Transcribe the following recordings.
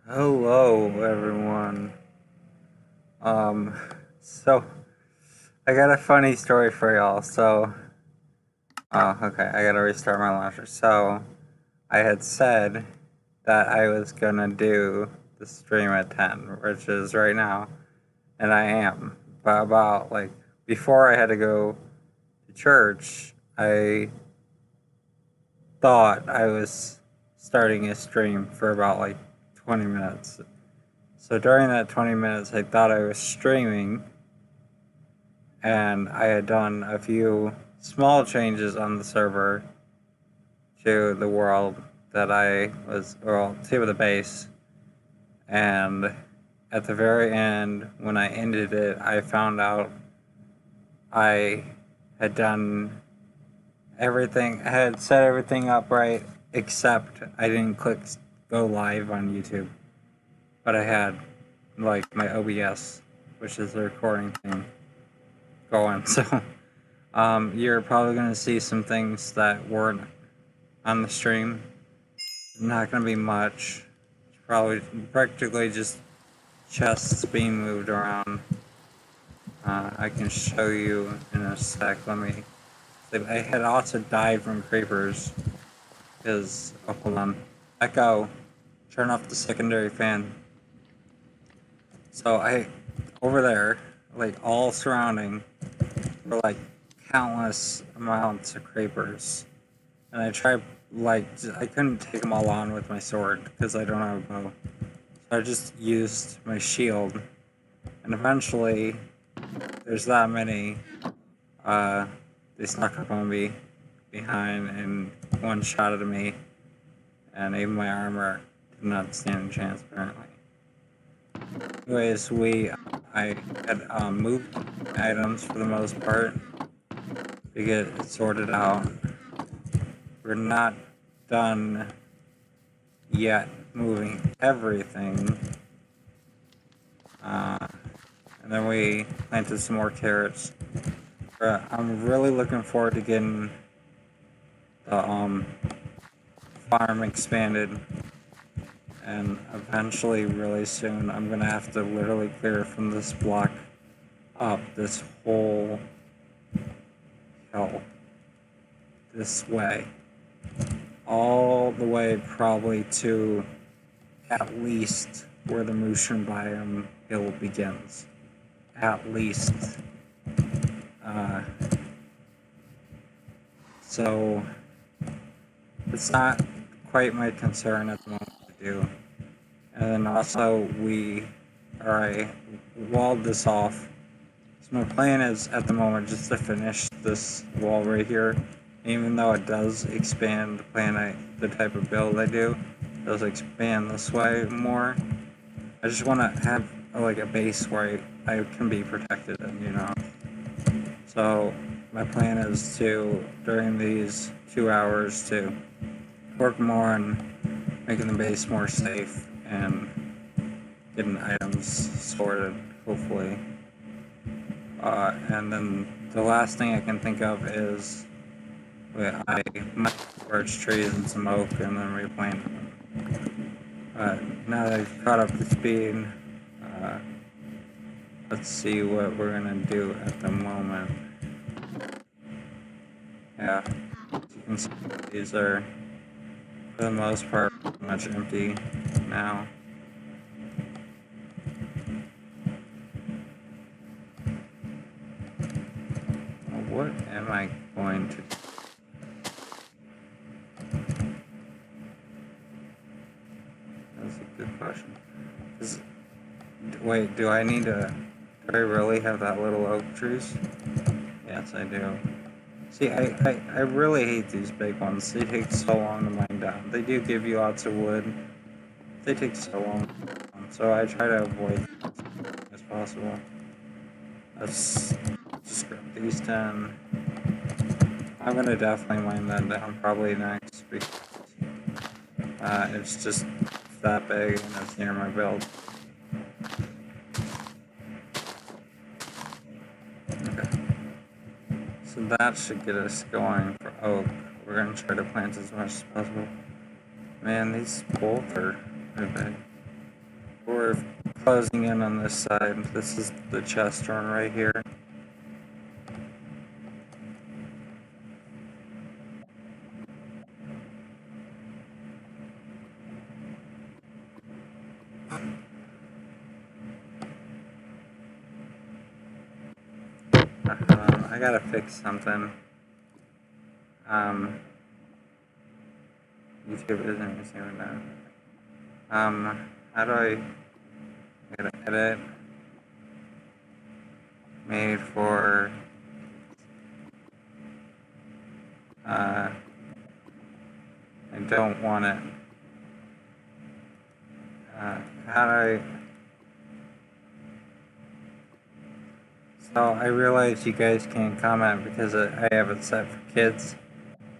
Hello, everyone. Um, so I got a funny story for y'all. Okay, I gotta restart my launcher. So, I had said that I was gonna do the stream at 10, which is right now, and I am. But about, before I had to go to church, I thought I was starting a stream for about, 20 minutes. So during that 20 minutes, I thought I was streaming, and I had done a few small changes on the server to the world that I was, well, to the base. And at the very end, when I ended it, I found out I had done everything, I had set everything up right, except I didn't click go live on YouTube. But I had, my OBS, which is the recording thing, going. So, you're probably going to see some things that weren't on the stream. Not going to be much. It's probably practically just chests being moved around. I can show you in a sec. I had also died from creepers. Because, oh, hold on. Echo, turn off the secondary fan. So over there, all surrounding, were countless amounts of creepers. And I tried, I couldn't take them all on with my sword because I don't have a bow. So I just used my shield. And eventually, there's that many, they snuck up on me behind and one-shotted me. And even my armor did not stand a chance, apparently. Anyways, I had moved items for the most part to get it sorted out. We're not done yet moving everything. And then we planted some more carrots. I'm really looking forward to getting the farm expanded. And eventually, really soon, I'm gonna have to literally clear from this block up this whole hill. This way. All the way probably to at least where the Mushin biome hill begins. At least. So it's not quite my concern at the moment to do. And then also I walled this off. So my plan is at the moment just to finish this wall right here. Even though it does expand the type of build I do, it does expand this way more. I just want to have a base where I can be protected, So my plan is to, during these 2 hours, to work more on making the base more safe and getting items sorted, hopefully. And then the last thing I can think of is I might birch trees and some oak and then replant them. Now that I've caught up to speed, let's see what we're gonna do at the moment. Yeah, as you can see, these are, for the most part, pretty much empty now. What am I going to do? That's a good question. Wait, do I really have that little oak trees? Yes, I do. See, I really hate these big ones. They take so long to mine down. They do give you lots of wood. They take so long. So I try to avoid them as possible. Let's just grab these 10. I'm gonna definitely mine that down probably next because it's just that big and it's near my build. Okay. So that should get us going for oak. We're gonna try to plant as much as possible. Man, these both are pretty big. closing in on this side. This is the chest run right here. I gotta fix something. YouTube isn't receiving that. How do I get an edit made for I don't want it. How do I? So I realize you guys can't comment because I have it set for kids.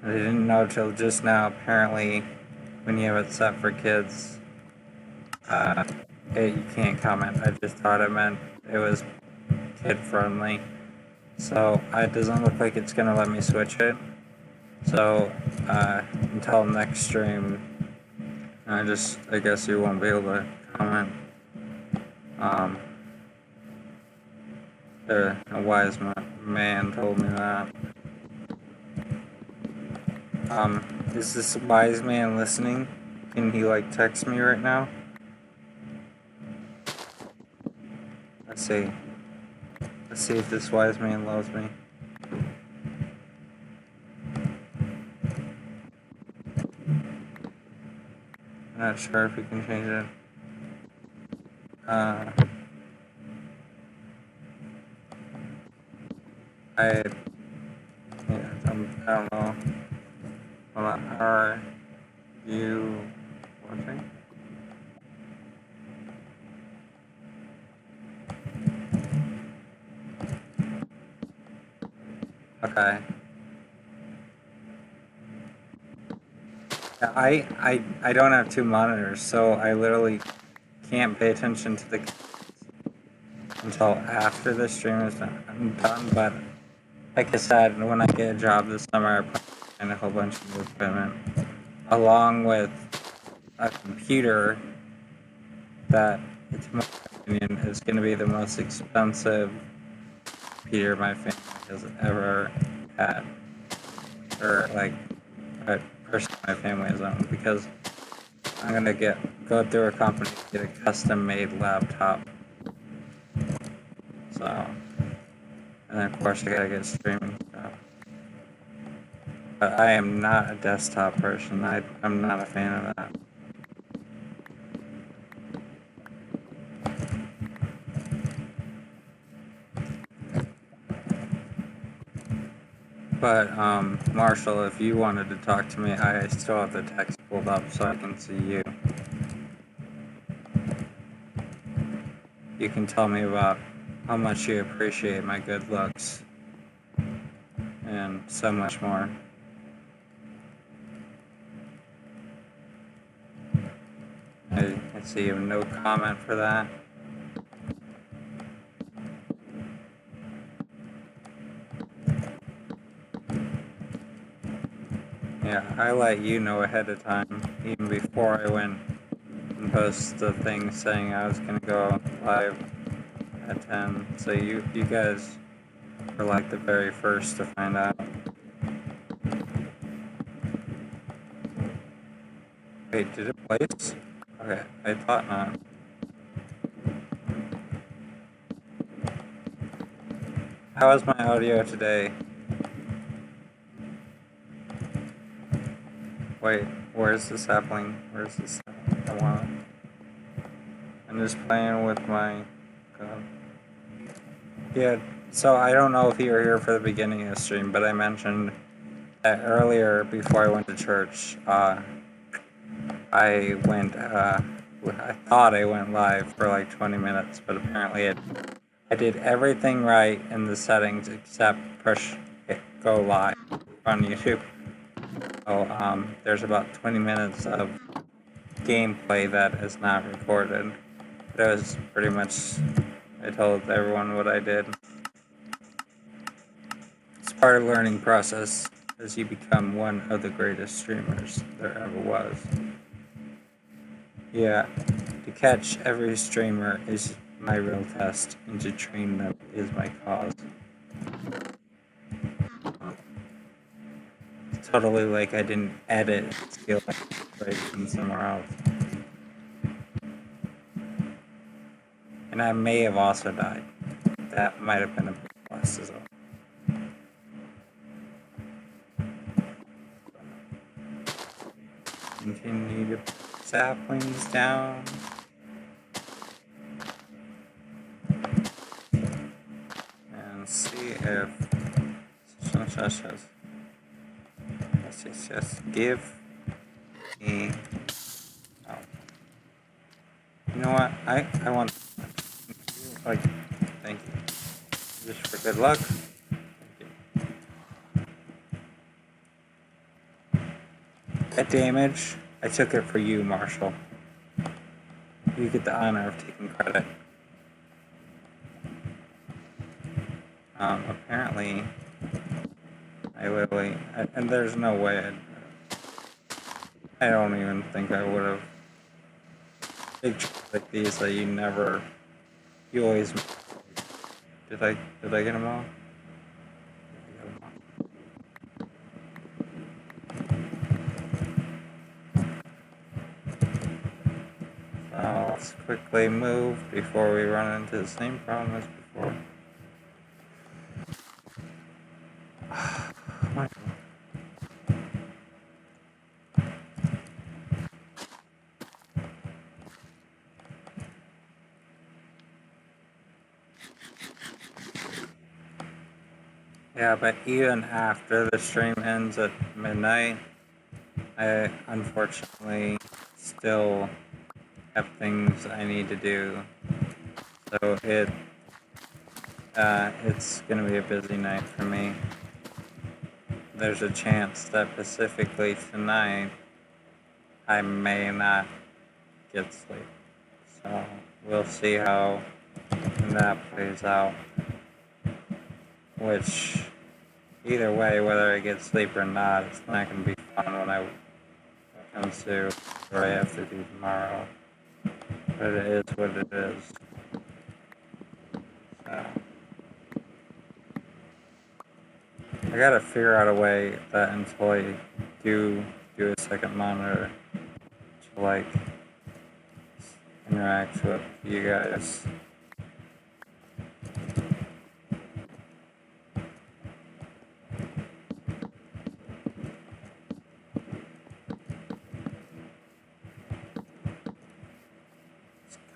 I didn't know till just now. Apparently, when you have it set for kids, you can't comment. I just thought it meant it was kid friendly. So it doesn't look like it's gonna let me switch it. So until next stream, I guess you won't be able to comment. A wise man told me that. Is this wise man listening? Can he text me right now? Let's see. Let's see if this wise man loves me. I'm not sure if we can change it. I don't know. Hold on. Are you watching? Okay. Yeah, I don't have two monitors, so I literally can't pay attention to the until after the stream is done. But like I said, when I get a job this summer, I plan to find a whole bunch of new equipment, along with a computer that, in my opinion, is going to be the most expensive computer my family has ever had, or a person my family has owned, because I'm gonna go through a company to get a custom-made laptop. So, and then of course I gotta get streaming stuff. But I am not a desktop person. I'm not a fan of that. But Marshall, if you wanted to talk to me, I still have the text pulled up so I can see you. You can tell me about how much you appreciate my good looks and so much more. I see you have no comment for that. Yeah, I let you know ahead of time, even before I went and post the thing saying I was gonna go live at 10. So you guys were the very first to find out. Wait, did it place? Okay, I thought not. How is my audio today? Wait, where's this happening? Where's this? I want it. I'm just playing with my. Yeah, so I don't know if you were here for the beginning of the stream, but I mentioned that earlier before I went to church. I thought I went live for 20 minutes, but apparently I did everything right in the settings except go live on YouTube. So there's about 20 minutes of gameplay that is not recorded. But it was pretty much, I told everyone what I did. It's part of the learning process as you become one of the greatest streamers there ever was. Yeah, To catch every streamer is my real test, and to train them is my cause. It's totally like I didn't edit skill right from somewhere else. And I may have also died. That might have been a big plus as well. Continue to put saplings down. And see if just give me. Oh. You know what? I want. Like, thank you. Just for good luck. Thank you. That damage, I took it for you, Marshall. You get the honor of taking credit. Apparently, I literally, and there's no way I don't even think I would have. Big tricks like these that you always. Did I get them all? So let's quickly move before we run into the same problem as before. Yeah, but even after the stream ends at midnight, I unfortunately still have things I need to do. So it's gonna be a busy night for me. There's a chance that specifically tonight I may not get sleep. So we'll see how that plays out. Which, either way, whether I get sleep or not, it's not going to be fun when it comes to what I have to do tomorrow. But it is what it is. So, I gotta figure out a way that until I do a second monitor to, like, interact with you guys.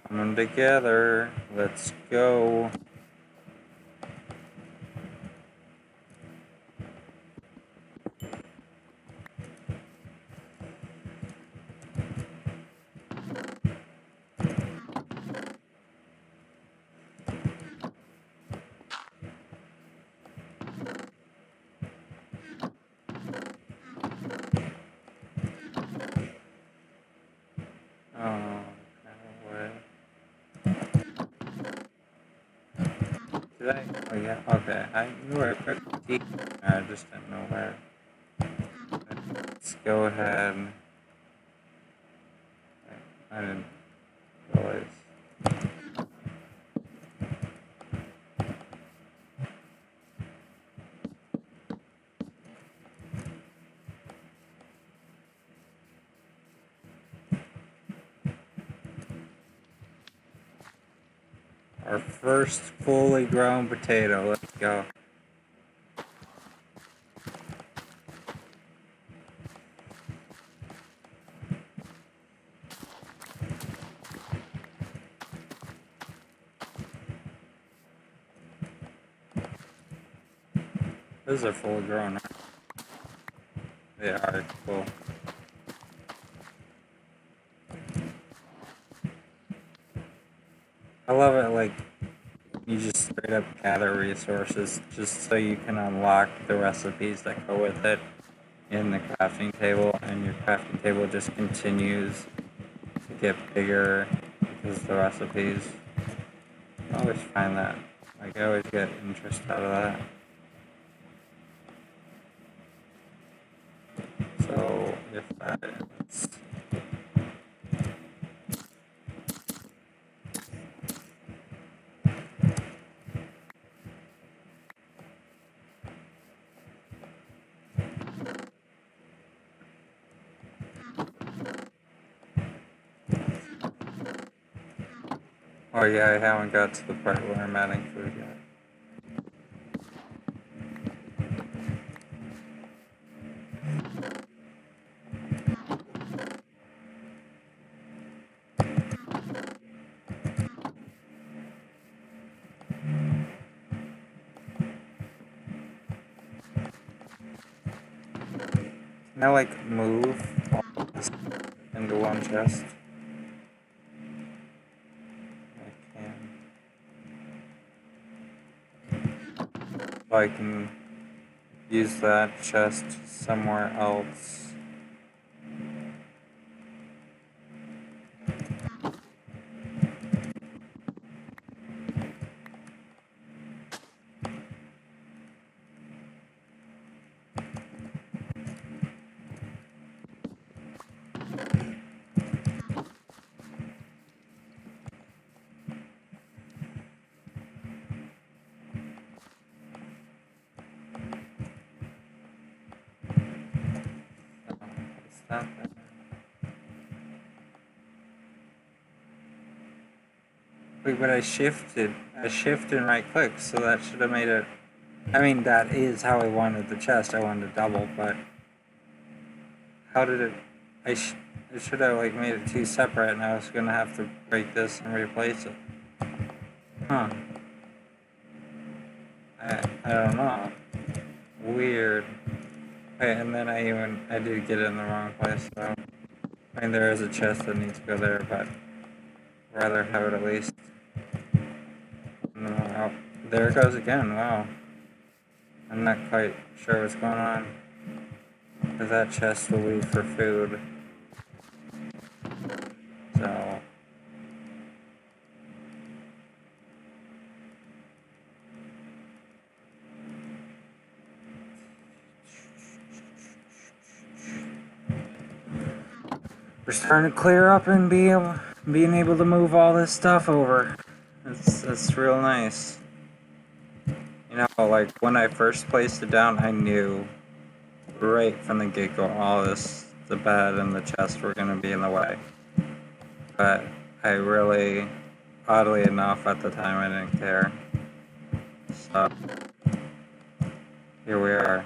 Coming together. Let's go. Did I? Oh yeah, okay. I knew where I put the T. I just didn't know where. Let's go ahead. I didn't realize. Our first fully grown potato. Let's go. Those are fully grown. They are cool. I love it, like, you just straight up gather resources just so you can unlock the recipes that go with it in the crafting table, and your crafting table just continues to get bigger because of the recipes. I always find that. Like, I always get interest out of that. So, if that is... Oh yeah, I haven't got to the part where I'm adding food yet. Can I like move all this into one chest? I can. So I can use that chest somewhere else. Is that better? Wait, but I shifted. I shifted and right click, so that should have made it. I mean, that is how I wanted the chest. I wanted to double, but how did it? I should have like made it two separate, and I was gonna have to break this and replace it. Huh? I don't know. Weird. Wait, and then I did get it in the wrong place. So I mean, there is a chest that needs to go there, but I'd rather have it at least. No, oh, there it goes again. Wow. I'm not quite sure what's going on. Because that chest will be for food. So. We're starting to clear up and being able to move all this stuff over. That's real nice. You know, like when I first placed it down, I knew right from the get-go all this, the bed and the chest were gonna be in the way. But I really, oddly enough, at the time I didn't care. So here we are.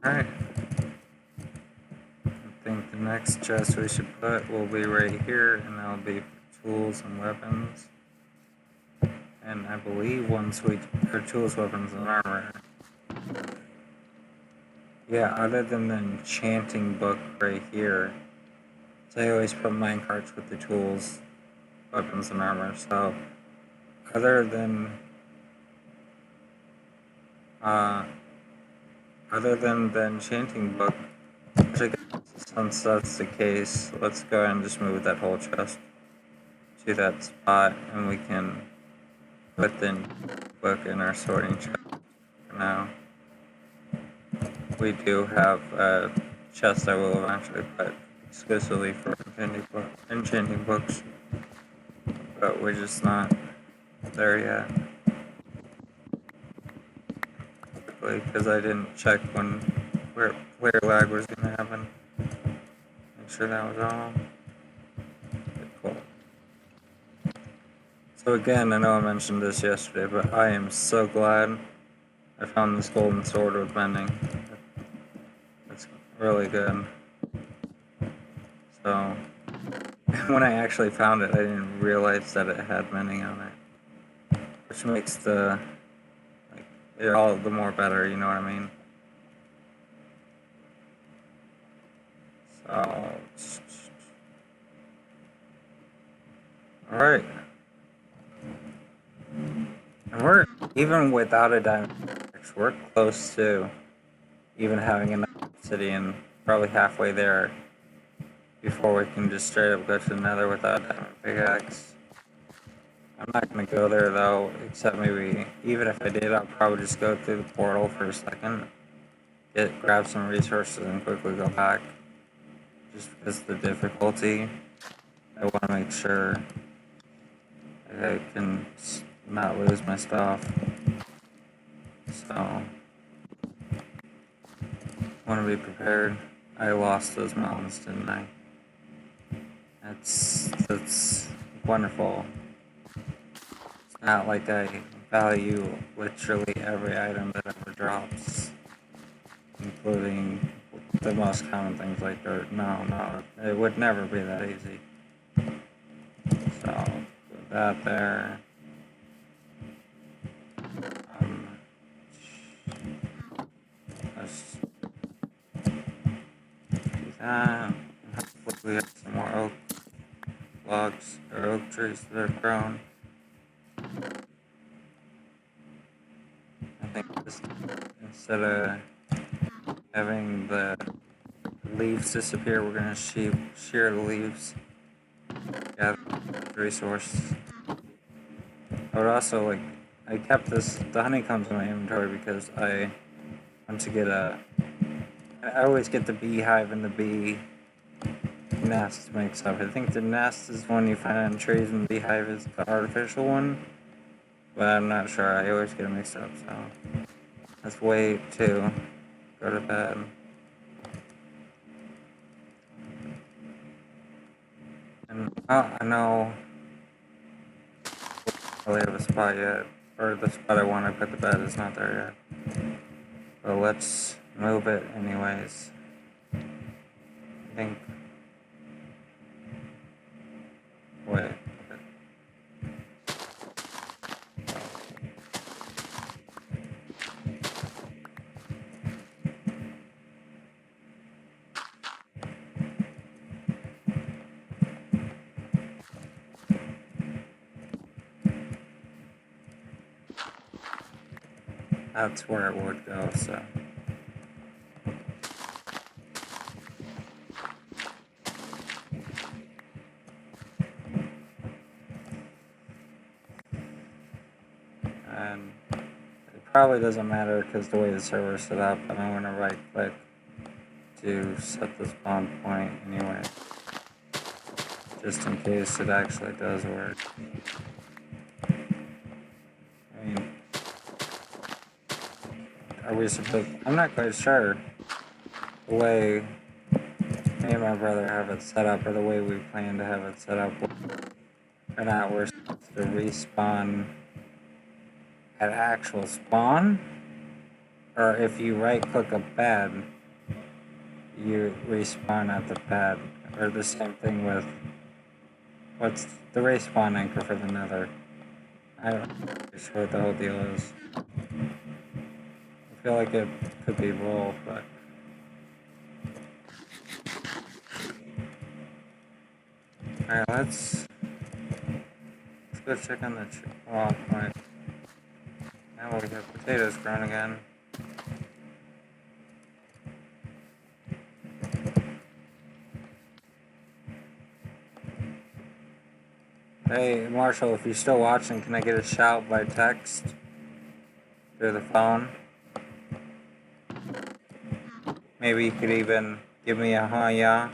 Alright. I think the next chest we should put will be right here, and that'll be tools and weapons. And I believe or tools, weapons, and armor. Yeah, other than the enchanting book right here. So I always put minecarts with the tools, weapons, and armor. So, other than the enchanting book, which I guess since that's the case, let's go ahead and just move that whole chest to that spot, and we can put the book in our sorting chest for now. We do have a chest I will eventually put exclusively for enchanting books, but we're just not there yet. Because I didn't check where lag was gonna happen. Make sure that was all. Cool. So again, I know I mentioned this yesterday, but I am so glad I found this golden sword with mending. It's really good. So when I actually found it, I didn't realize that it had mending on it, which makes it all the more better. You know what I mean? Alright. And we're, even without a diamond pickaxe, we're close to even having enough city and probably halfway there before we can just straight up go to the nether without a diamond pickaxe. I'm not going to go there though, except maybe, even if I did, I'll probably just go through the portal for a second, grab some resources and quickly go back. Just because of the difficulty, I want to make sure I can not lose my stuff. So, want to be prepared. I lost those mountains, didn't I? That's wonderful. It's not like I value literally every item that ever drops, including the most common things like dirt. No, it would never be that easy. So, put that there. Let's do that. Hopefully we have some more oak logs or oak trees that are grown. I think just instead of having the leaves disappear, we're gonna shear the leaves. Gather the resource. I would also like, I kept the honeycombs in my inventory because I want to get I always get the beehive and the bee nest mixed up. I think the nest is one you find on trees and the beehive is the artificial one, but I'm not sure. I always get it mixed up, so let's wait to go to bed. And I know I really have a spot yet, or the spot I want to put the bed is not there yet. But let's move it anyways. I think. Wait. That's where it would go, so. And it probably doesn't matter because the way the server is set up, and I'm going to right click to set the spawn point anyway, just in case it actually does work. I mean, are we supposed? I'm not quite sure the way me and my brother have it set up, or the way we plan to have it set up, or not. We're supposed to respawn at actual spawn, or if you right click a bed, you respawn at the bed, or the same thing with what's the respawn anchor for the nether. I don't know what the whole deal is. I feel like it could be both, but alright, let's go check on the well, right. Now we have potatoes grown again. Hey Marshall, if you're still watching, can I get a shout by text through the phone? Maybe you could even give me a huh yeah.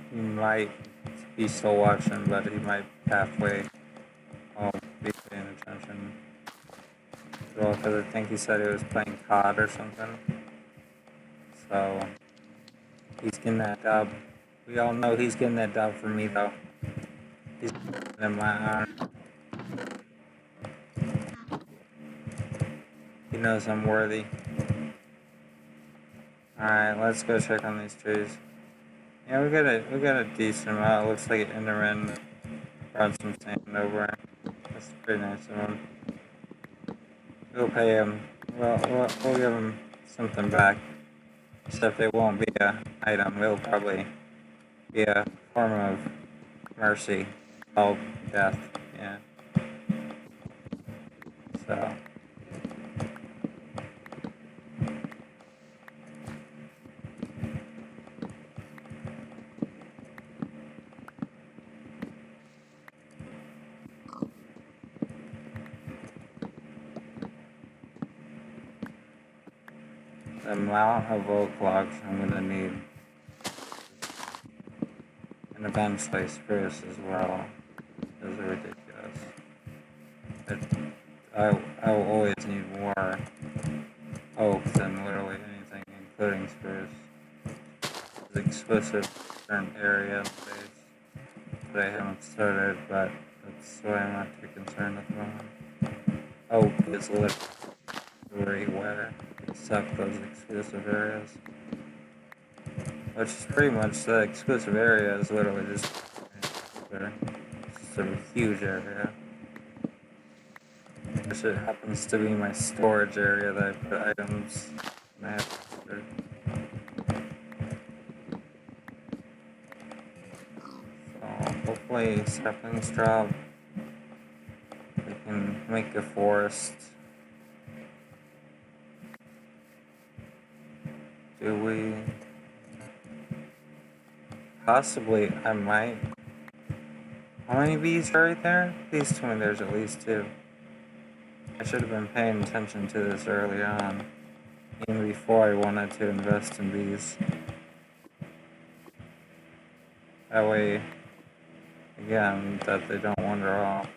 He might be still watching, but he might halfway be paying attention. Well, because I think he said he was playing COD or something. So he's getting that dub. We all know he's getting that dub for me though. He's in my arm. He knows I'm worthy. Alright, let's go check on these trees. Yeah, we got a decent amount. It looks like Enderman brought some sand over. That's pretty nice of him. We'll pay him. We'll give him something back. Except it won't be an item. It'll probably be a form of mercy. Oh, death. Yeah. So. The amount of oak logs I'm gonna need. And eventually spruce as well. Those are ridiculous. I will always need more oak than literally anything, including spruce. It's exclusive to a certain area and space that I haven't started, but that's why I'm not too concerned at the moment. Oak is literally everywhere except those exclusive areas. Which is pretty much the exclusive area is literally just a huge area. Which it happens to be my storage area that I put items and I have to. So hopefully saplings drop. We can make a forest. Do we? Possibly, I might. How many bees are right there? Please tell me there's at least 2. I should have been paying attention to this early on, even before I wanted to invest in bees. That way, again, that they don't wander off.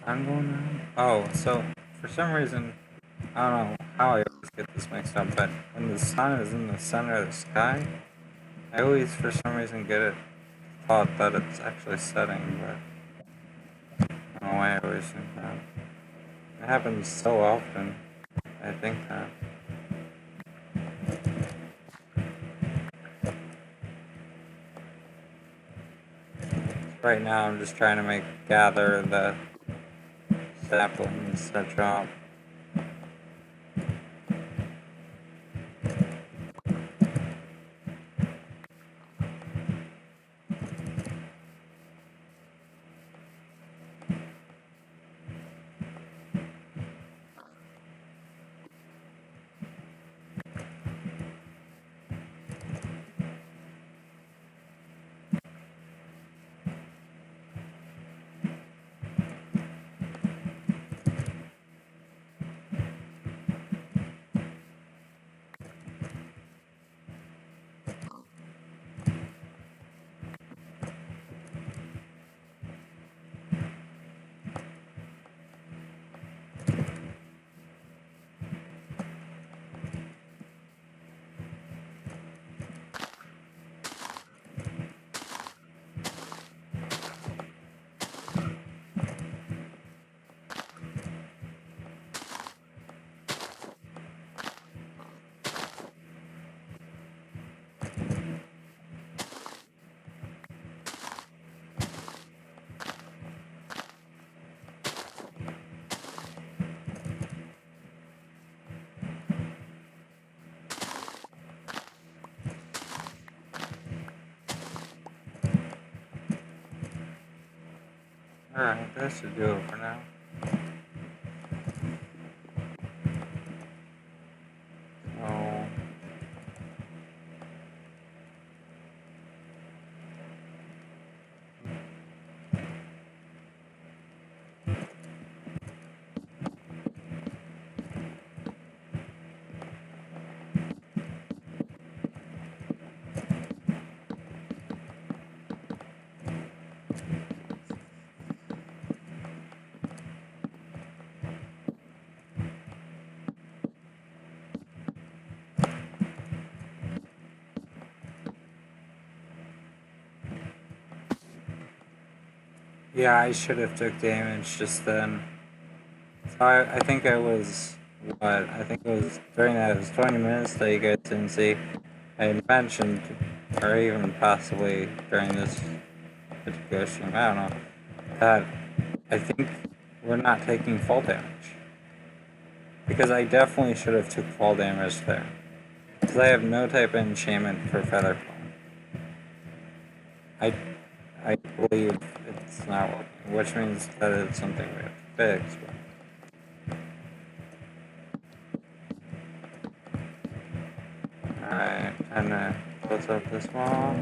Sun going on? Oh, so for some reason, I don't know how I always get this mixed up, but when the sun is in the center of the sky, I always for some reason get it thought that it's actually setting, but I don't know why I always think that. It happens so often, I think that. Right now I'm just trying to gather the saplings that drop. Alright, that should do it for now. So, yeah, I should have took damage just then. So I think I was what I think it was during that, it was 20 minutes that you guys didn't see. I had mentioned, or even possibly during this particular stream, I don't know, that I think we're not taking fall damage. Because I definitely should have took fall damage there. Because I have no type of enchantment for Featherfall. I believe it's not working, which means that it's something we have to fix. Alright, time to close up this wall.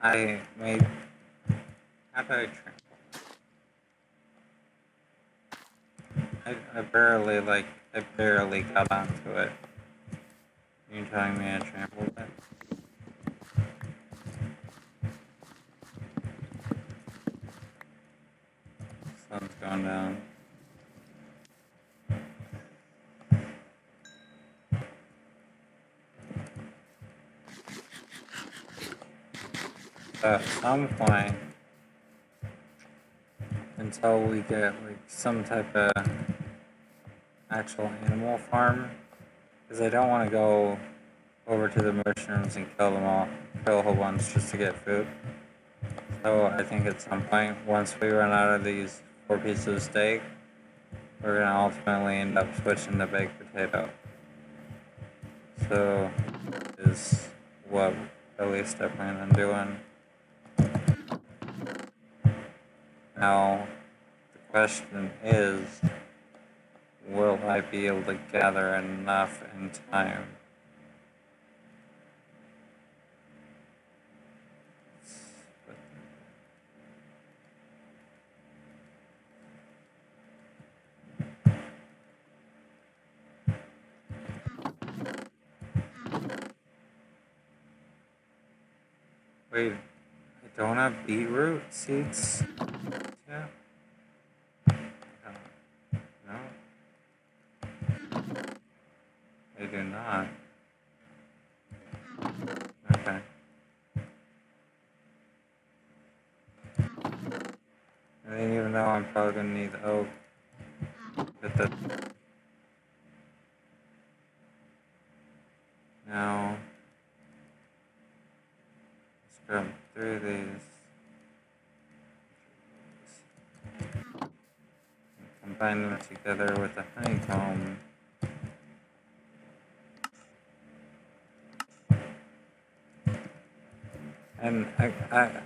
I made. How do I trample? I barely got onto it. You telling me I trampled it? Sun's going down. At some point, until we get like some type of actual animal farm, because I don't want to go over to the mushrooms and kill them all, kill a whole bunch just to get food. So I think at some point, once we run out of these 4 pieces of steak, we're gonna ultimately end up switching to baked potato. So is what at least I plan on doing. Now, the question is, will I be able to gather enough in time? Wait, I don't have beetroot seeds? Yeah. No. I do not. Okay. I didn't even know I'm probably gonna need the oak. But the now let's grab 3 of these. Combine them together with the honeycomb. And I'm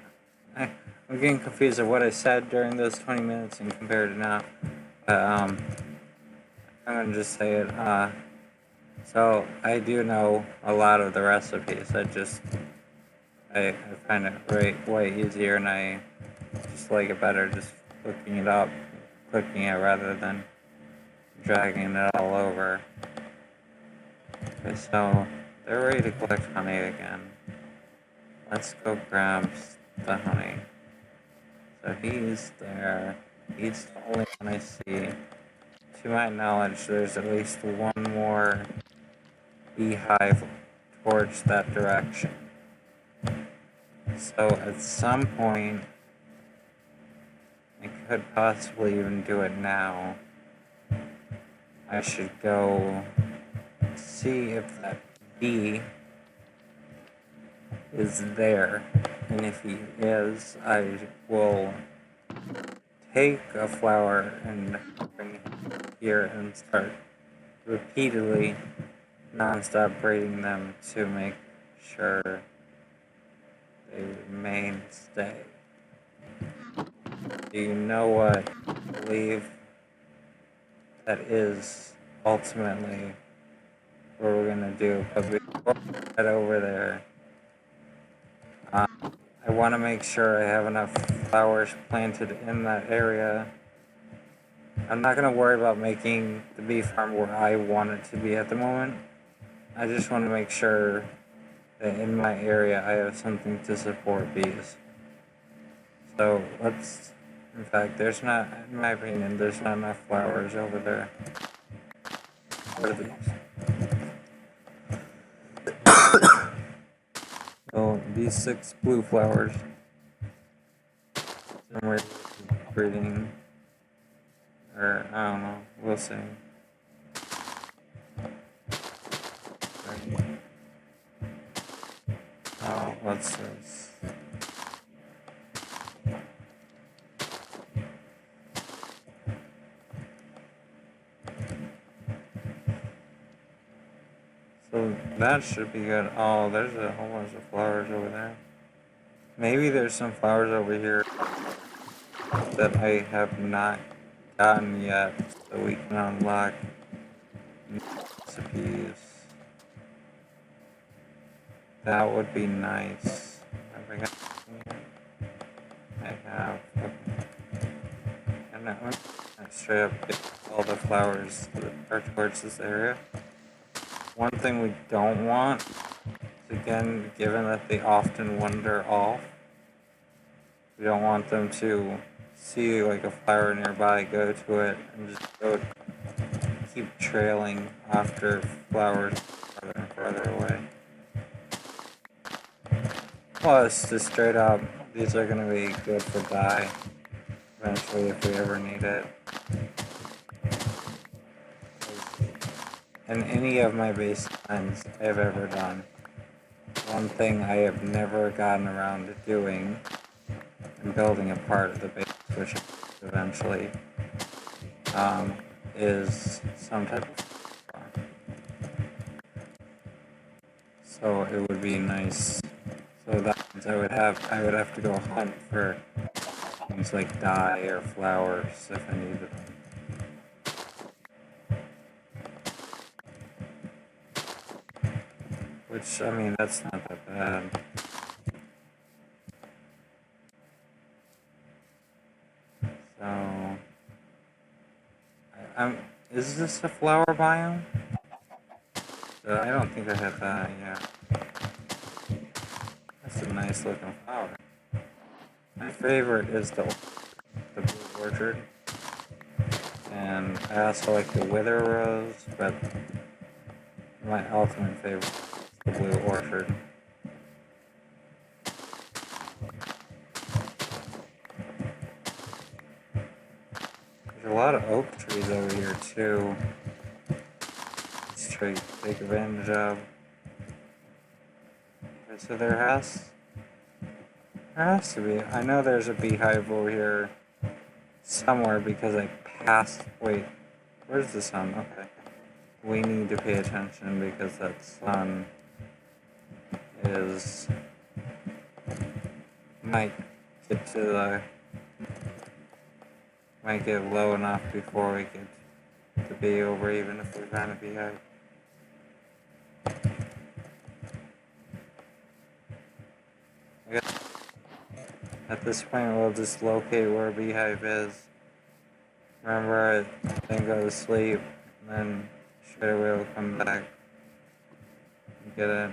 getting confused of what I said during those 20 minutes and compared to now. But I'm gonna just say it. So I do know a lot of the recipes. I find it way easier, and I just like it better just looking it up, clicking it rather than dragging it all over. Okay, so they're ready to collect honey again. Let's go grab the honey. So he's there. He's the only one I see. To my knowledge, there's at least one more beehive towards that direction. So at some point, I could possibly even do it now. I should go see if that bee is there. And if he is, I will take a flower and bring it here and start repeatedly, non-stop braiding them to make sure they remain stay. Do you know what I believe that is ultimately what we're gonna do? But before we head over there, I want to make sure I have enough flowers planted in that area. I'm not going to worry about making the bee farm where I want it to be at the moment. I just want to make sure that in my area I have something to support bees. So let's, in fact, there's not, in my opinion, there's not enough flowers over there. What are these? So these 6 blue flowers, somewhere breeding, or I don't know, we'll see. Oh, what's this? So that should be good. Oh, there's a whole bunch of flowers over there. Maybe there's some flowers over here that I have not gotten yet, so we can unlock recipes. That would be nice. Have I got anything? I have. And I'm straight up get all the flowers that are towards this area. One thing we don't want is, again, given that they often wander off, we don't want them to see like a flower nearby, go to it, and just go keep trailing after flowers farther and farther away. Plus, just straight up, these are going to be good for dye eventually if we ever need it. In any of my base designs I've ever done, one thing I have never gotten around to doing and building a part of the base, which eventually is some type of farm. So it would be nice. So that means I would have to go hunt for things like dye or flowers if I needed them. Which, I mean, that's not that bad. So, is this a flower biome? I don't think I had that, yeah. That's a nice looking flower. My favorite is the blue orchard. And I also like the wither rose, but my ultimate favorite is the blue orchard. There's a lot of oak trees over here too. Let's try to take advantage of. Okay, so there has to be. I know there's a beehive over here somewhere because I passed. Wait, where's the sun? Okay. We need to pay attention because that sun is might get low enough before we get the bee over, even if we find a beehive. I guess at this point we'll just locate where a beehive is. Remember it, then go to sleep, and then straight away we'll come back and get it.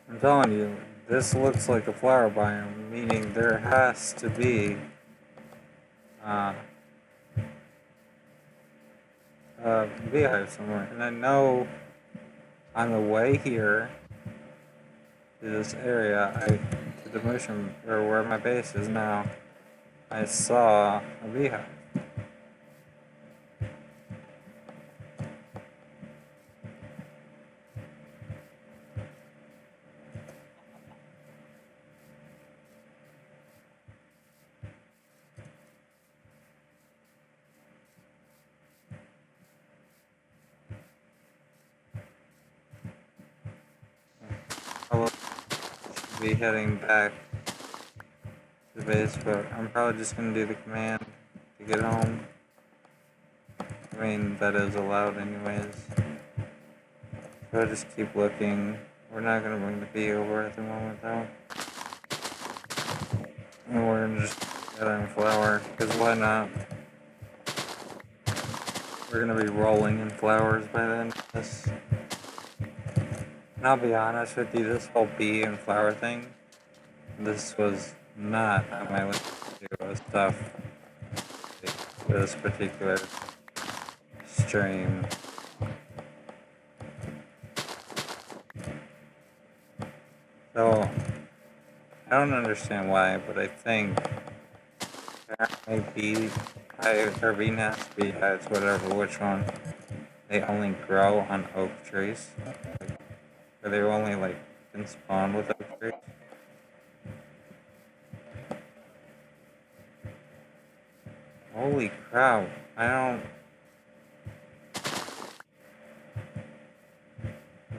I'm telling you, this looks like a flower biome, meaning there has to be a beehive somewhere. And I know on the way here to this area, to the mushroom, or where my base is now, I saw a beehive. I will be heading back to the base, but I'm probably just gonna do the command to get home. I mean, that is allowed anyways. So I'll just keep looking. We're not gonna bring the bee over at the moment though. And we're gonna just get in flour, because why not? We're gonna be rolling in flowers by the end of this. And I'll be honest with you, this whole bee and flower thing, this was not on my list to do as stuff for this particular stream. So, I don't understand why, but I think apparently beehives or bee nests, beehives, whatever, which one, they only grow on oak trees. Or they only can spawn with oak trees. Holy crap, I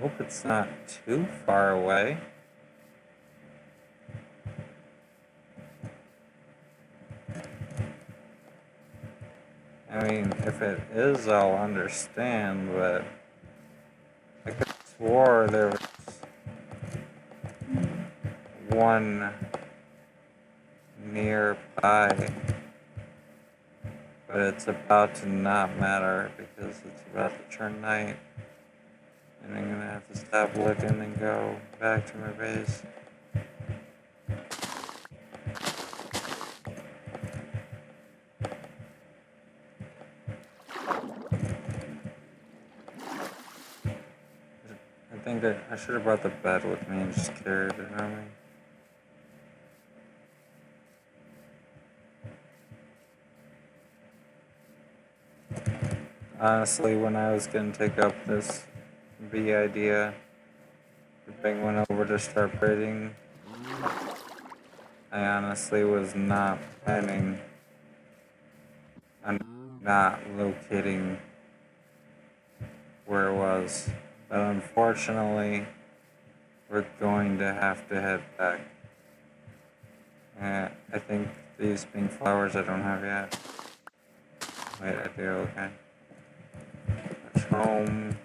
hope it's not too far away. I mean, if it is, I'll understand, but I could have swore there was one nearby, but it's about to not matter because it's about to turn night, and I'm gonna have to stop looking and go back to my base. I think I should have brought the bed with me and just carried it on me. Honestly, when I was gonna take up this bee idea to bring one over to start breeding, I honestly was not planning on not locating where it was. But unfortunately, we're going to have to head back. I think these pink flowers I don't have yet. Wait, I do, okay. That's home.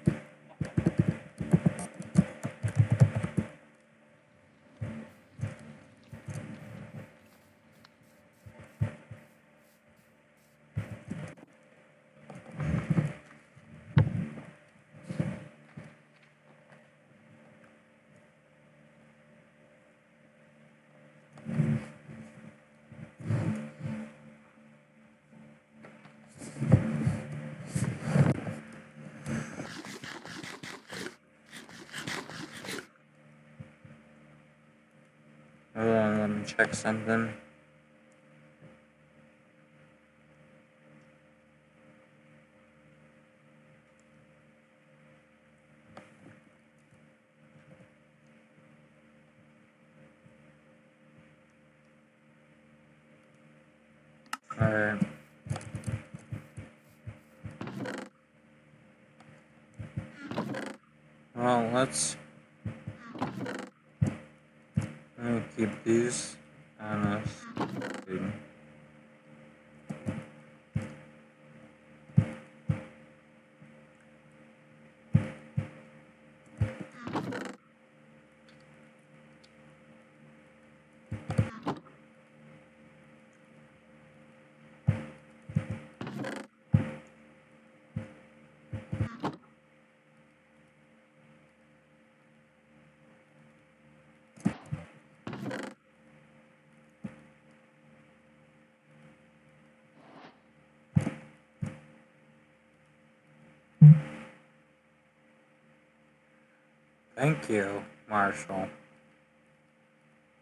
Hold on, let me check something. Alright. Well, let me keep these on us. Thank you, Marshall.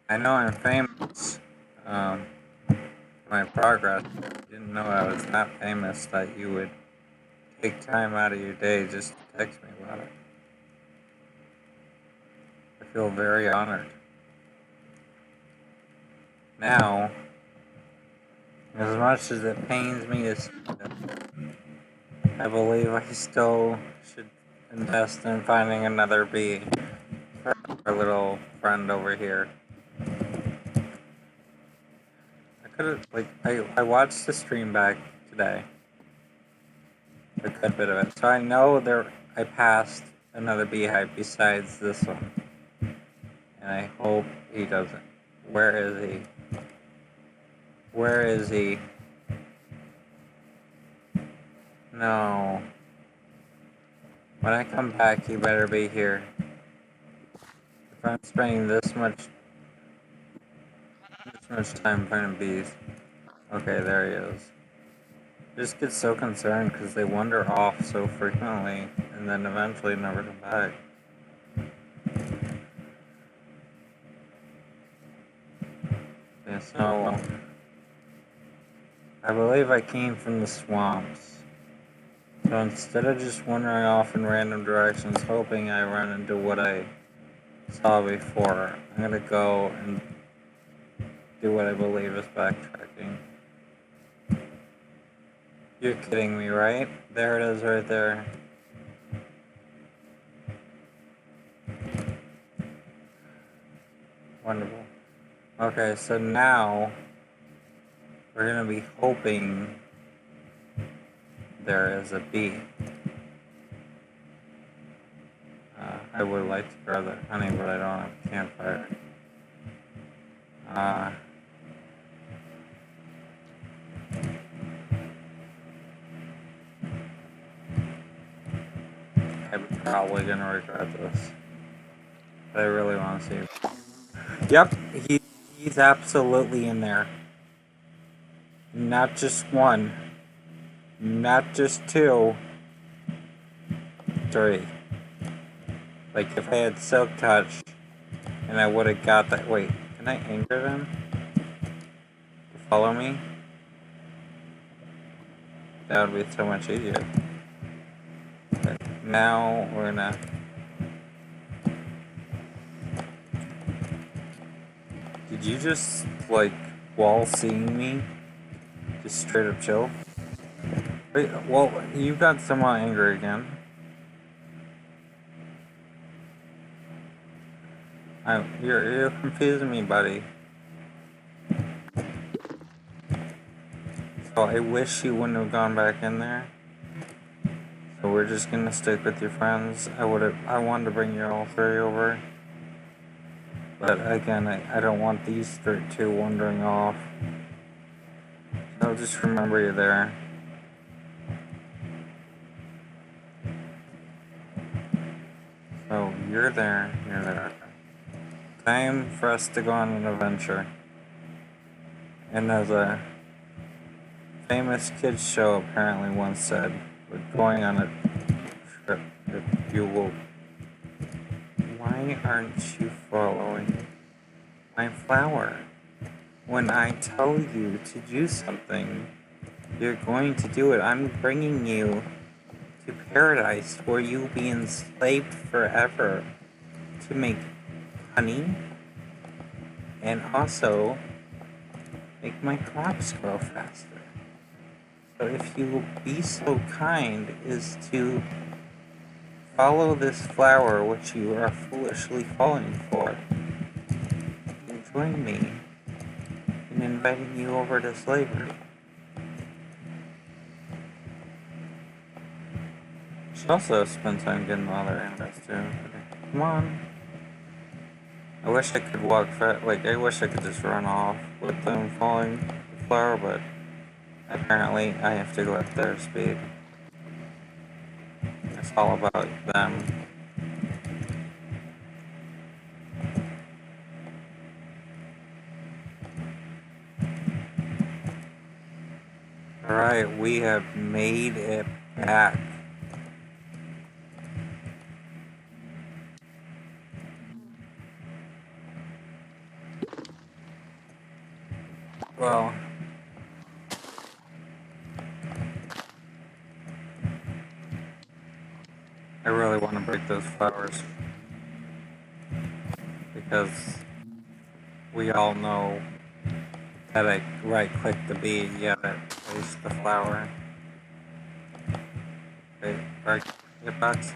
I know I'm famous, my progress. I didn't know I was that famous that you would take time out of your day just to text me about it. I feel very honored. Now, as much as it pains me to say this, I believe I still should invest in finding another bee for our little friend over here. I watched the stream back today, a good bit of it, so I know I passed another beehive besides this one, and I hope he doesn't. Where is he? Where is he? No. When I come back, he better be here. If I'm spending this much time finding bees. Okay, there he is. I just get so concerned because they wander off so frequently and then eventually never come back. Okay, so I believe I came from the swamps. So instead of just wandering off in random directions hoping I run into what I saw before, I'm gonna go and do what I believe is backtracking. You're kidding me, right? There it is right there. Wonderful. Okay, so now we're gonna be hoping there is a bee. I would like to grow the honey, but I don't have a campfire. I'm probably gonna regret this. But I really want to see. Yep, he's absolutely in there. Not just one. Not just two. 3. Like if I had Silk Touch and I would have got that. Wait, can I anger them? Follow me? That would be so much easier. But now we're gonna. Did you just, like, while seeing me, just straight up chill? Wait, well, you got somewhat angry again. You're confusing me, buddy. So I wish you wouldn't have gone back in there. So we're just gonna stick with your friends. I wanted to bring you all 3 over. But again, I don't want these 2 wandering off. So just remember you're there. So you're there, you're there. Time for us to go on an adventure. And as a famous kids show apparently once said, we're going on a trip if you will. Why aren't you following my flower? When I tell you to do something, you're going to do it. I'm bringing you to paradise where you'll be enslaved forever to make honey and also make my crops grow faster. So if you will be so kind as to follow this flower which you are foolishly falling for, and join me in inviting you over to slavery. You should also spend time getting the other animals too. Okay. Come on. I wish I could walk I wish I could just run off with them falling the flower, but apparently I have to go at their speed. It's all about them. Alright, we have made it back. Well, I really want to break those flowers because we all know that I right-click the bee, you gotta place the flower. Okay, right, get box.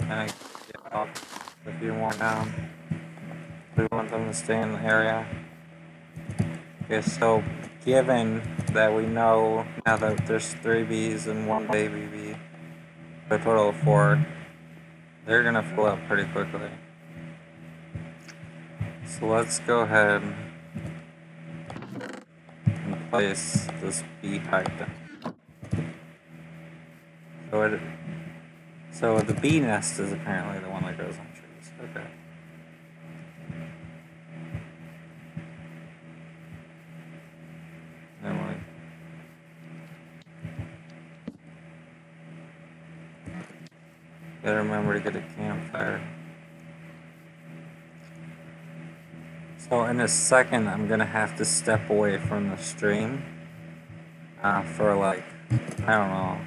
And I get up if you want down. We want them to stay in the area. Okay, so given that we know now that there's 3 bees and 1 baby bee, a total of 4, they're gonna fill up pretty quickly. So let's go ahead and place this beehive down. So the bee nest is apparently the one that grows on trees. Okay. Never mind. Gotta remember to get a campfire. So in a second, I'm gonna have to step away from the stream for like, I don't know,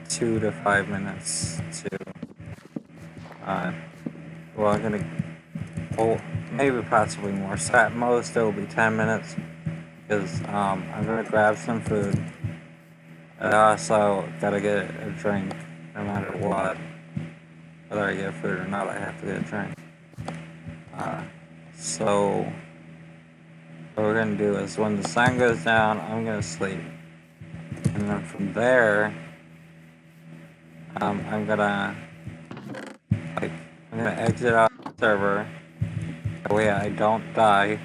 2 to 5 minutes to, well, I'm gonna, well, maybe possibly more. So at most, it will be 10 minutes because I'm gonna grab some food. I also gotta get a drink no matter what. Whether I get food or not, I have to get a drink. So what we're gonna do is when the sun goes down, I'm gonna sleep, and then from there, I'm gonna exit out the server. That way I don't die,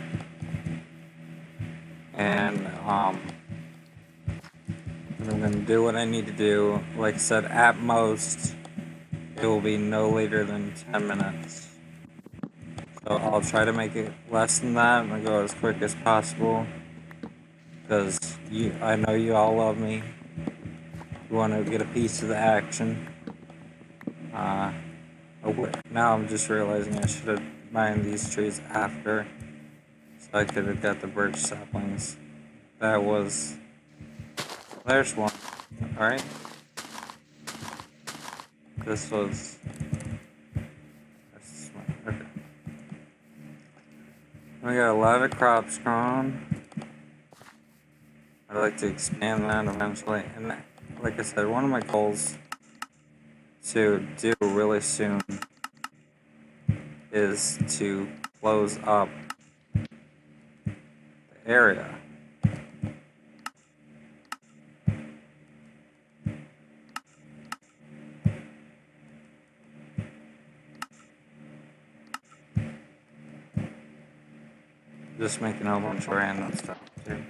and I'm gonna do what I need to do. Like I said, at most, it will be no later than 10 minutes. So I'll try to make it less than that and I'll go as quick as possible. Because I know you all love me. You want to get a piece of the action. Now I'm just realizing I should have mined these trees after. So I could have got the birch saplings. There's one. Alright. This was... Okay. We got a lot of crops growing. I'd like to expand that eventually. And like I said, one of my goals to do really soon is to close up the area. Just making a whole bunch of random stuff too.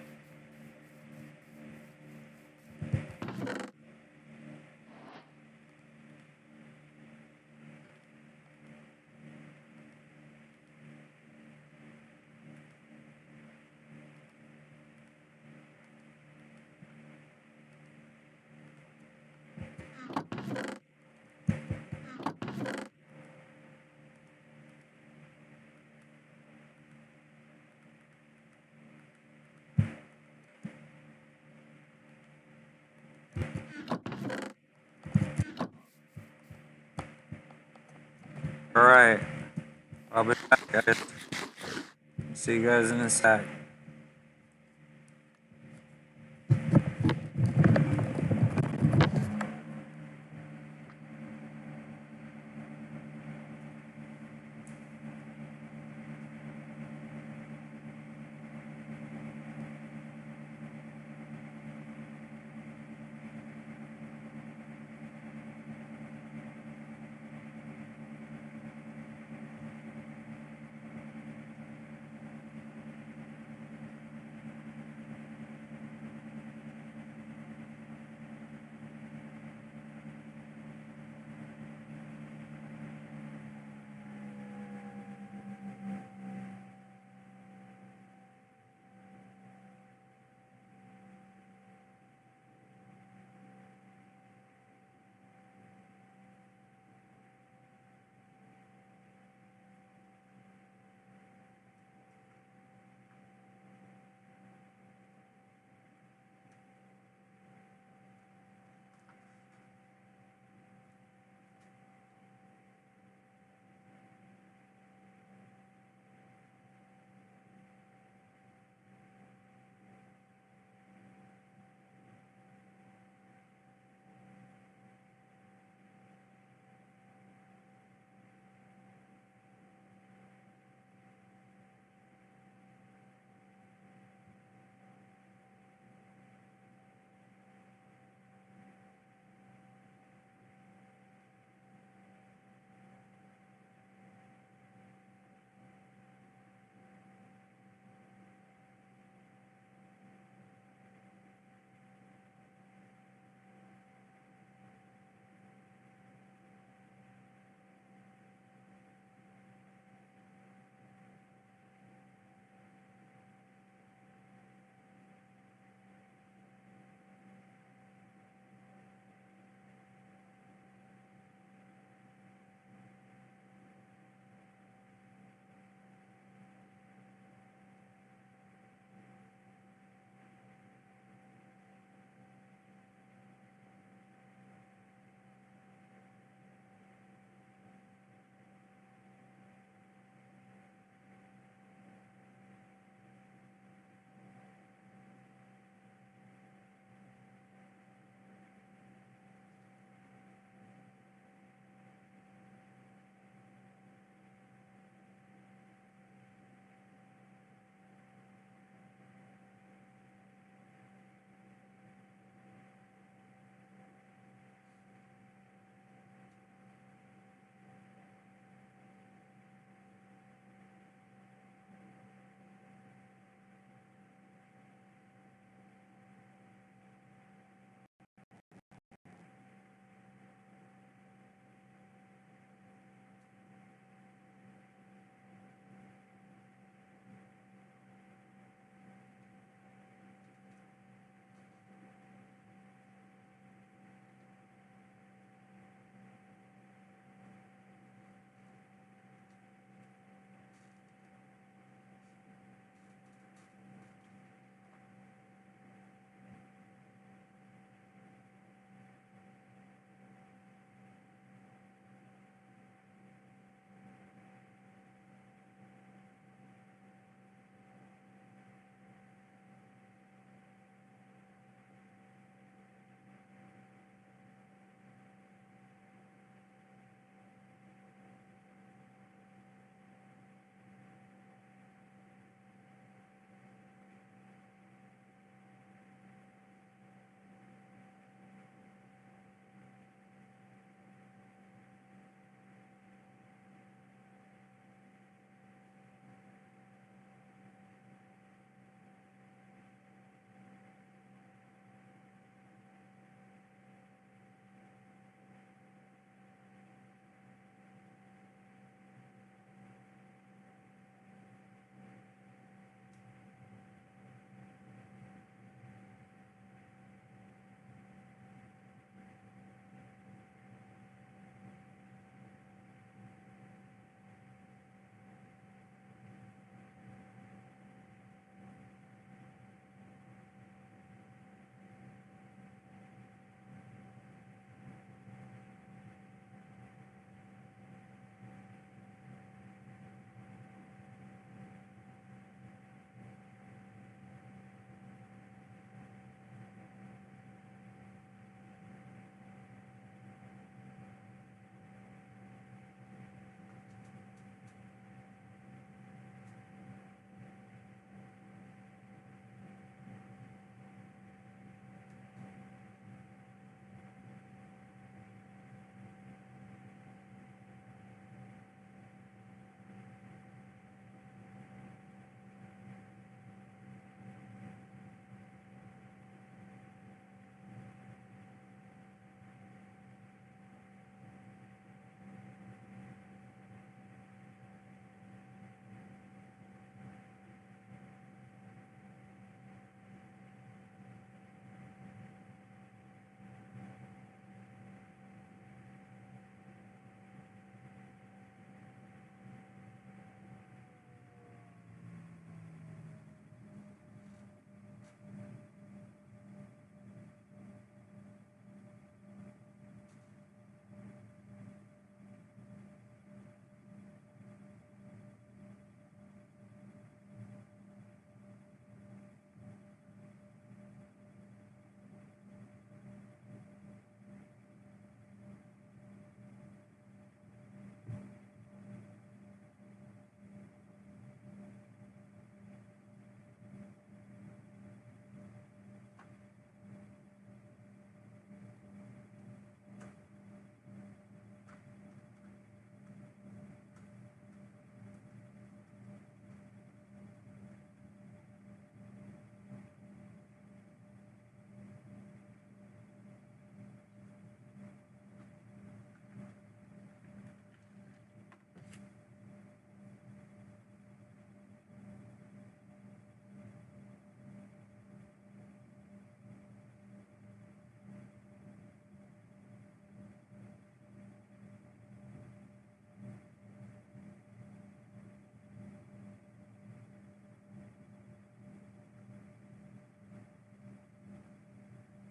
Alright, I'll be back, guys. See you guys in a sec.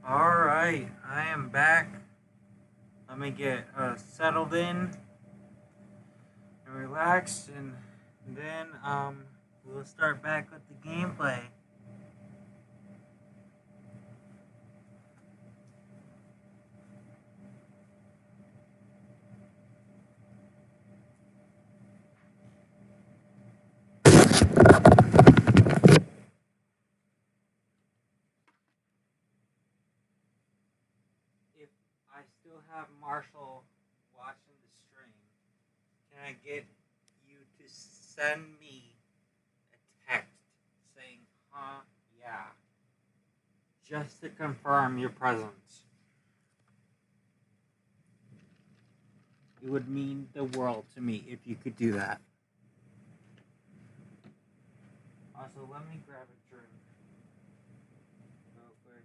Alright, I am back. Let me get settled in and relaxed, and then we'll start back with the gameplay. If I still have Marshall watching the stream, can I get you to send me a text saying, huh, yeah, just to confirm your presence? It would mean the world to me if you could do that. Also, let me grab a drink real quick.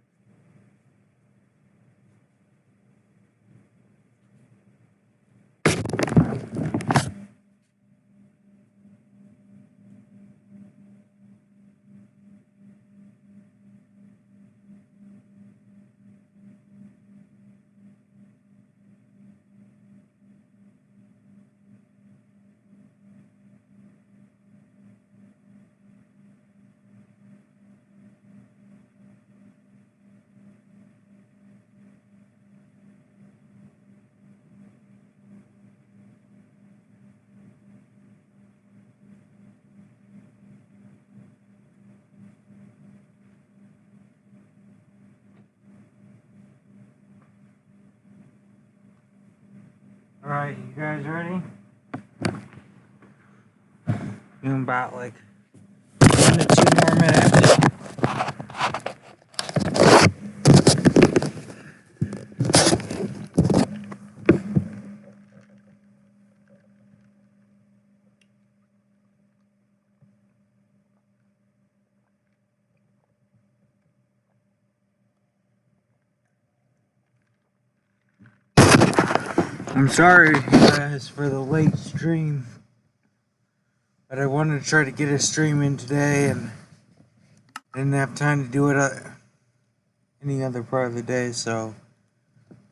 Alright, you guys ready? In about like 1 to 2 more minutes. I'm sorry, you guys, for the late stream, but I wanted to try to get a stream in today and didn't have time to do it any other part of the day, so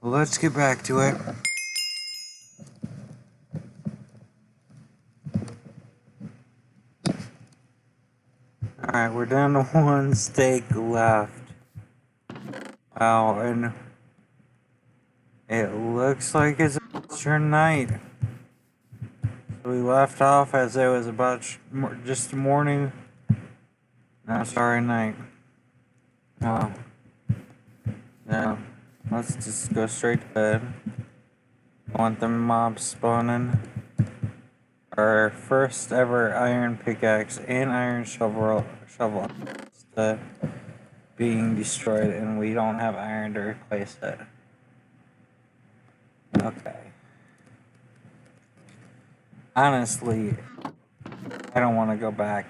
let's get back to it. Alright, we're down to 1 steak left. Wow, and it looks like it's your night. So we left off as it was about just morning. No, sorry, night. Oh. No. Let's just go straight to bed. I want the mobs spawning. Our first ever iron pickaxe and iron shovel being destroyed, and we don't have iron to replace it. Okay. Honestly, I don't want to go back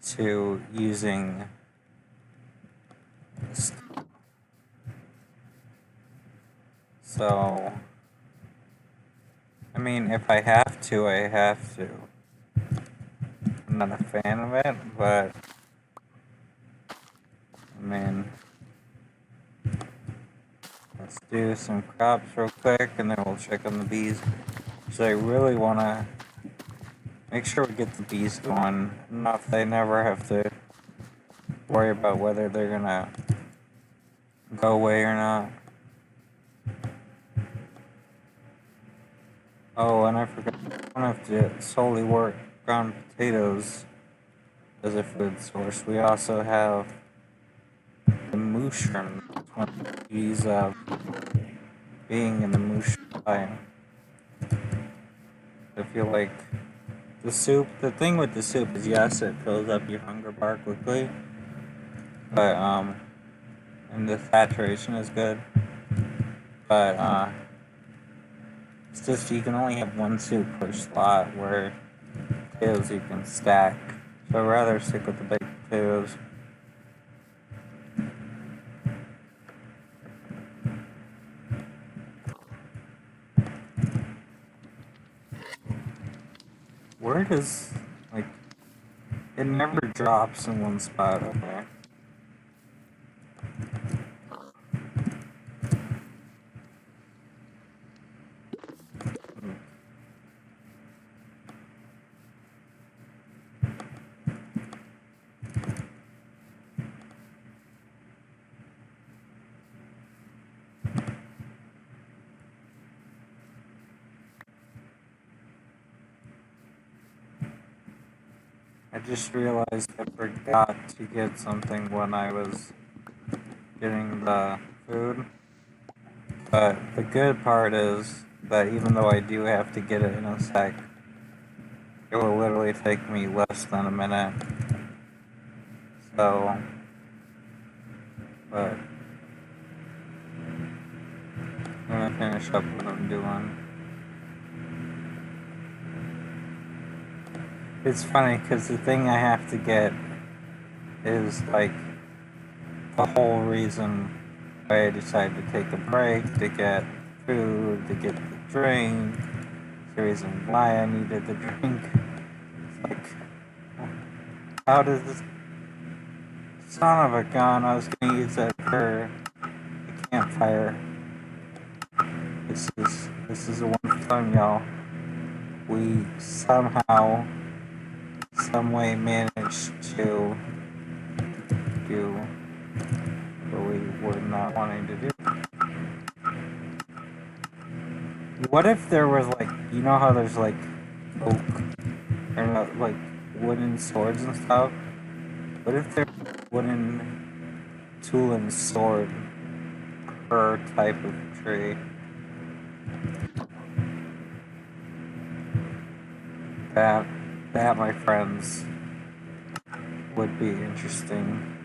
to using this. So, I mean, if I have to, I have to. I'm not a fan of it, but I mean, let's do some crops real quick, and then we'll check on the bees. So I really want to make sure we get the bees going. Not that I never have to worry about whether they're gonna go away or not. Oh, and I forgot, I don't have to solely work on potatoes as a food source. We also have the mushroom. One of the beauties of being in the mushroom biome. I feel like the soup, the thing with the soup is, yes, it fills up your hunger bar quickly, but and the saturation is good, but it's just you can only have 1 soup per slot, where potatoes you can stack. So I'd rather stick with the baked potatoes. Where does, like, it never drops in one spot, okay? I just realized I forgot to get something when I was getting the food. But the good part is that even though I do have to get it in a sec, it will literally take me less than a minute. So, but I'm gonna finish up what I'm doing. It's funny because the thing I have to get is like the whole reason why I decided to take a break, to get food, to get the drink, the reason why I needed the drink. It's like, how does this son of a gun, I was gonna use that for the campfire. This is a wonderful time, y'all. We somehow, some way managed to do what we were not wanting to do. What if there was like, you know how there's like oak or not, like wooden swords and stuff? What if there was wooden tool and sword per type of tree? That, my friends, would be interesting.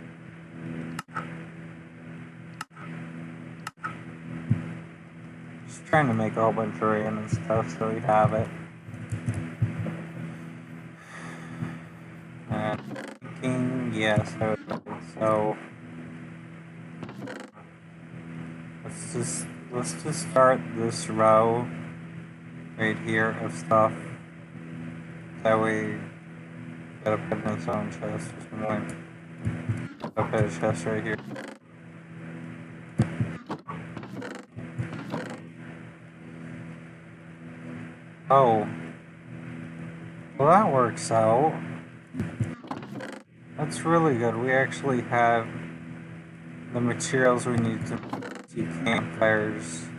Just trying to make a whole bunch of random stuff so we have it. And thinking, yes, so let's just start this row right here of stuff. That way, gotta put in its own chest or something. I'll put a chest right here. Oh. Well, that works out. That's really good. We actually have the materials we need to do campfires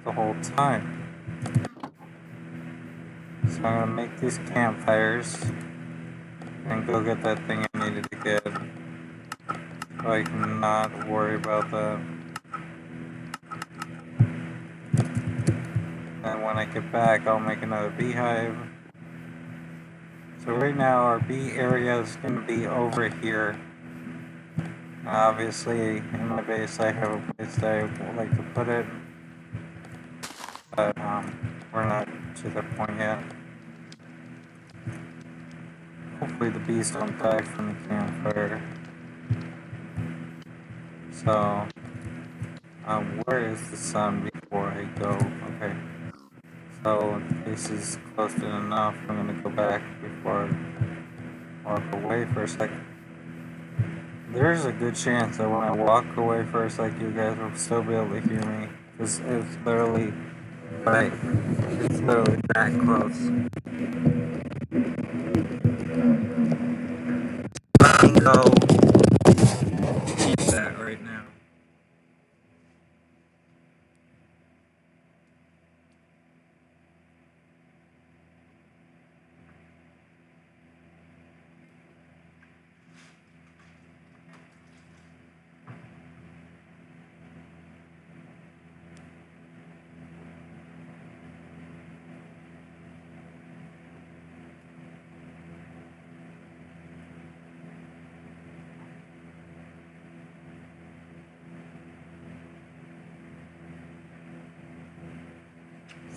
the whole time. So I'm gonna make these campfires and go get that thing I needed to get. So I can not worry about that. And when I get back, I'll make another beehive. So right now our bee area is going to be over here. Obviously in my base I have a place that I would like to put it. But we're not to that point yet. Hopefully the bees don't die from the campfire. So, where is the sun before I go? Okay. So, this is close to enough. I'm gonna go back before I walk away for a second. There's a good chance that when I walk away for a second, you guys will still be able to hear me. Because it's literally, right, it's literally that close. Let me go eat that right now.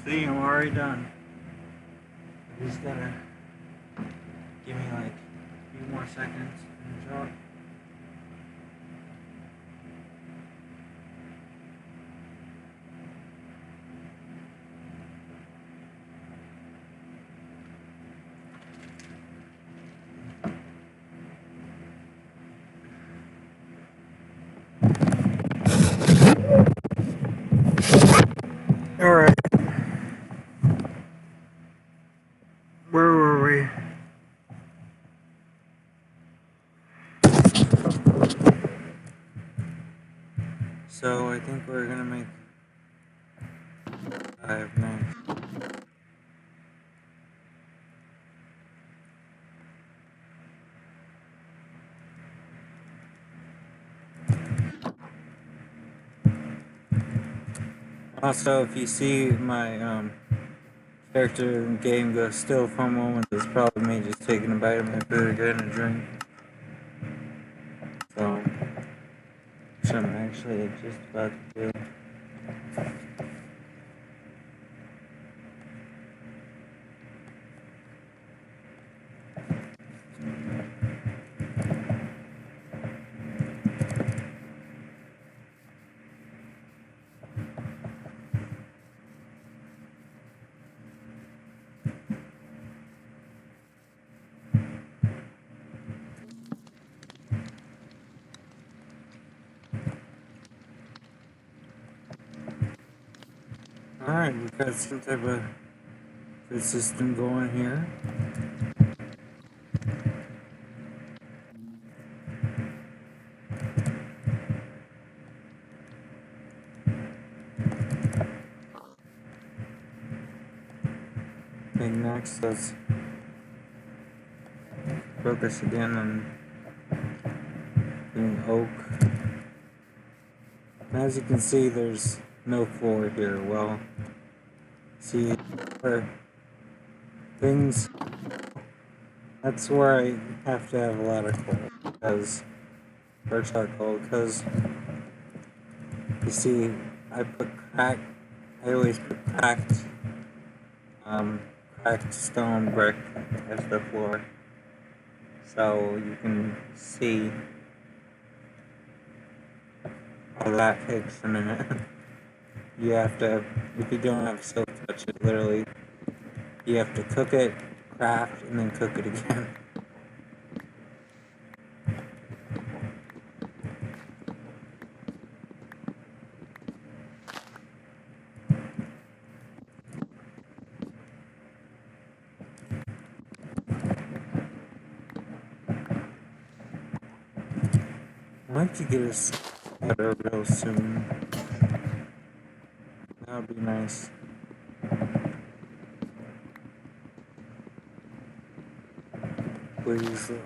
See, I'm already done. I just gotta give me like a few more seconds and enjoy. Alright. Where were we? So I think we're gonna make 5 next. Also, if you see my character in game go still for a moment, it's probably me just taking a bite of my food or getting a drink. So, which I'm actually just about to do. Alright, we've got some type of good system going here. Okay, next let's focus again on doing oak. As you can see, there's no floor here. Well, see where things, that's where I have to have a lot of coal, because, or charcoal, because you see, I always put cracked stone brick as the floor, so you can see how that takes a minute. You have to, if you don't have silk touch it, literally, you have to cook it, craft, and then cook it again. I'd like to get a spider real soon. That would be nice. Please, okay.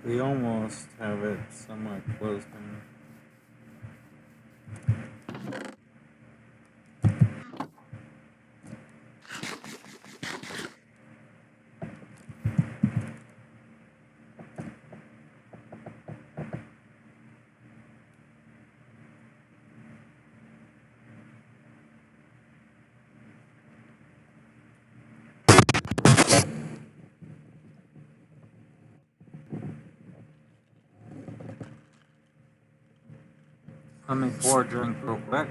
We almost have it somewhat close now. Let me pour a drink real quick.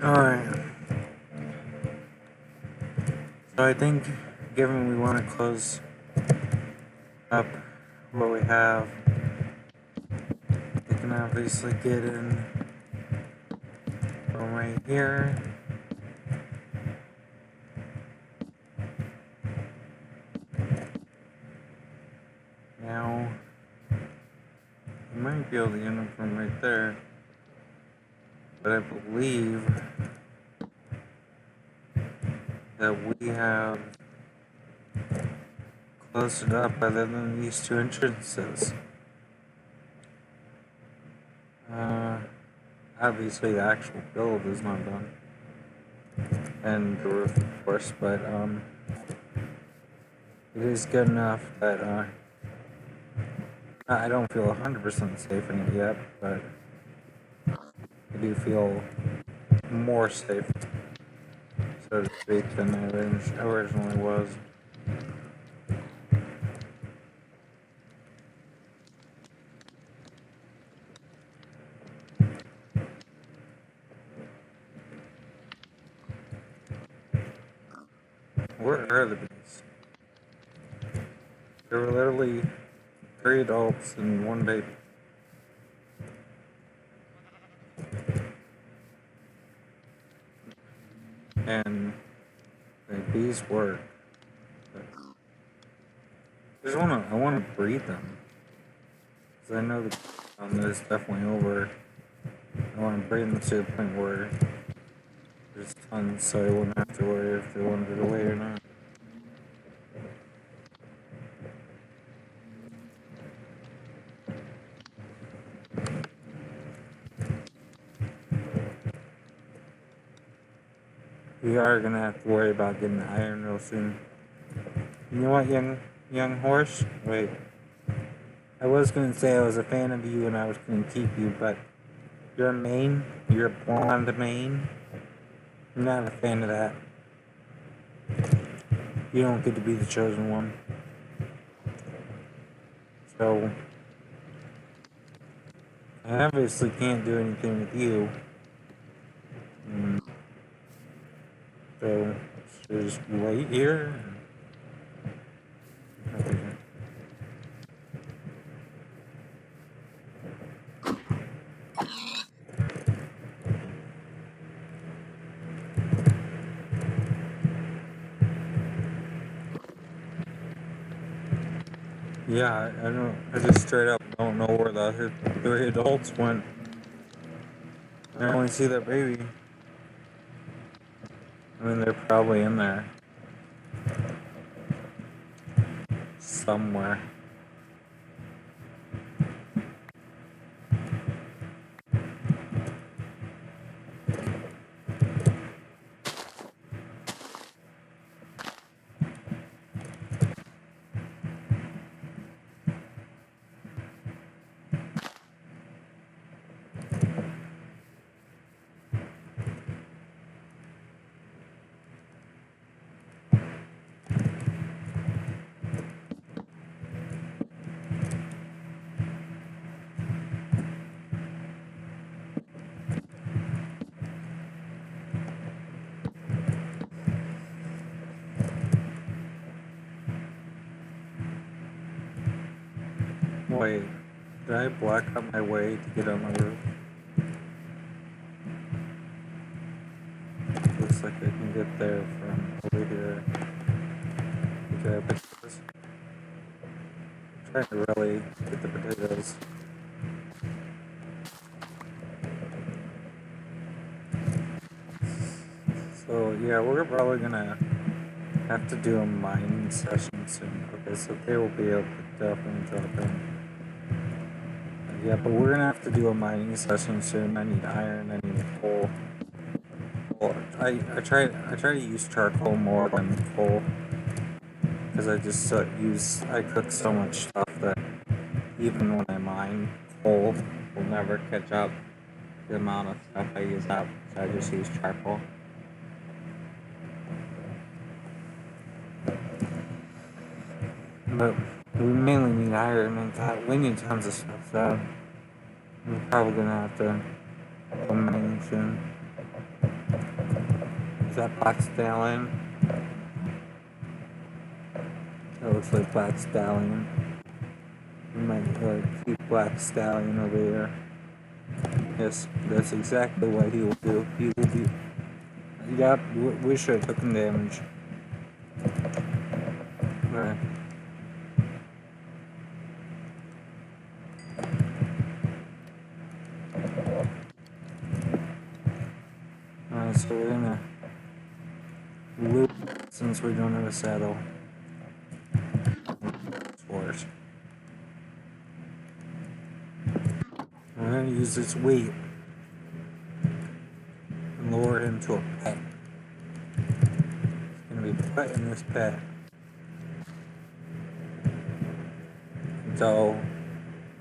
Alright. So I think, given we want to close up what we have, we can obviously get in from right here. Now, you might be able to get in from right there, but I believe that we have closed it up other than these two entrances. Obviously the actual build is not done, and the roof of course, but it is good enough that I don't feel 100% safe in it yet, but I do feel more safe, so to speak, than I originally was. Where are the bees? There were literally 3 adults and 1 baby. And the bees work. I wanna breed them. Because I know the is definitely over. I wanna breed them to the point where there's tons, so I wouldn't have to worry if they wanted away or not. We are gonna have to worry about getting the iron real soon. You know what, young horse? Wait. I was gonna say I was a fan of you and I was gonna keep you, but you're a mane. You're a blonde mane. I'm not a fan of that. You don't get to be the chosen one. So I obviously can't do anything with you. So just wait here. Okay. Yeah, I don't. I just straight up don't know where the other 3 adults went. I only see that baby. I mean, they're probably in there somewhere. Wait, did I block out my way to get on the roof? Looks like I can get there from over here. Okay, potatoes. I'm trying to really get the potatoes. So yeah, we're probably gonna have to do a mining session soon. Okay, so they will be able to definitely drop in. Yeah, but we're gonna have to do a mining session soon. I need iron, I need coal. Well, I try to use charcoal more than coal because I just I cook so much stuff that even when I mine, coal will never catch up the amount of stuff I use up. So I just use charcoal. But we mainly need iron and that. We need tons of stuff, so we're probably gonna have to go mining soon. Is that Black Stallion? That looks like Black Stallion. We might keep Black Stallion over here. Yes, that's exactly what he will do. He will be. Yep, we should have taken damage. Alright. Alright, so we're gonna loop since we don't have a saddle. Horse. We're gonna use this weight and lower him to a pet. He's gonna be put in this pet until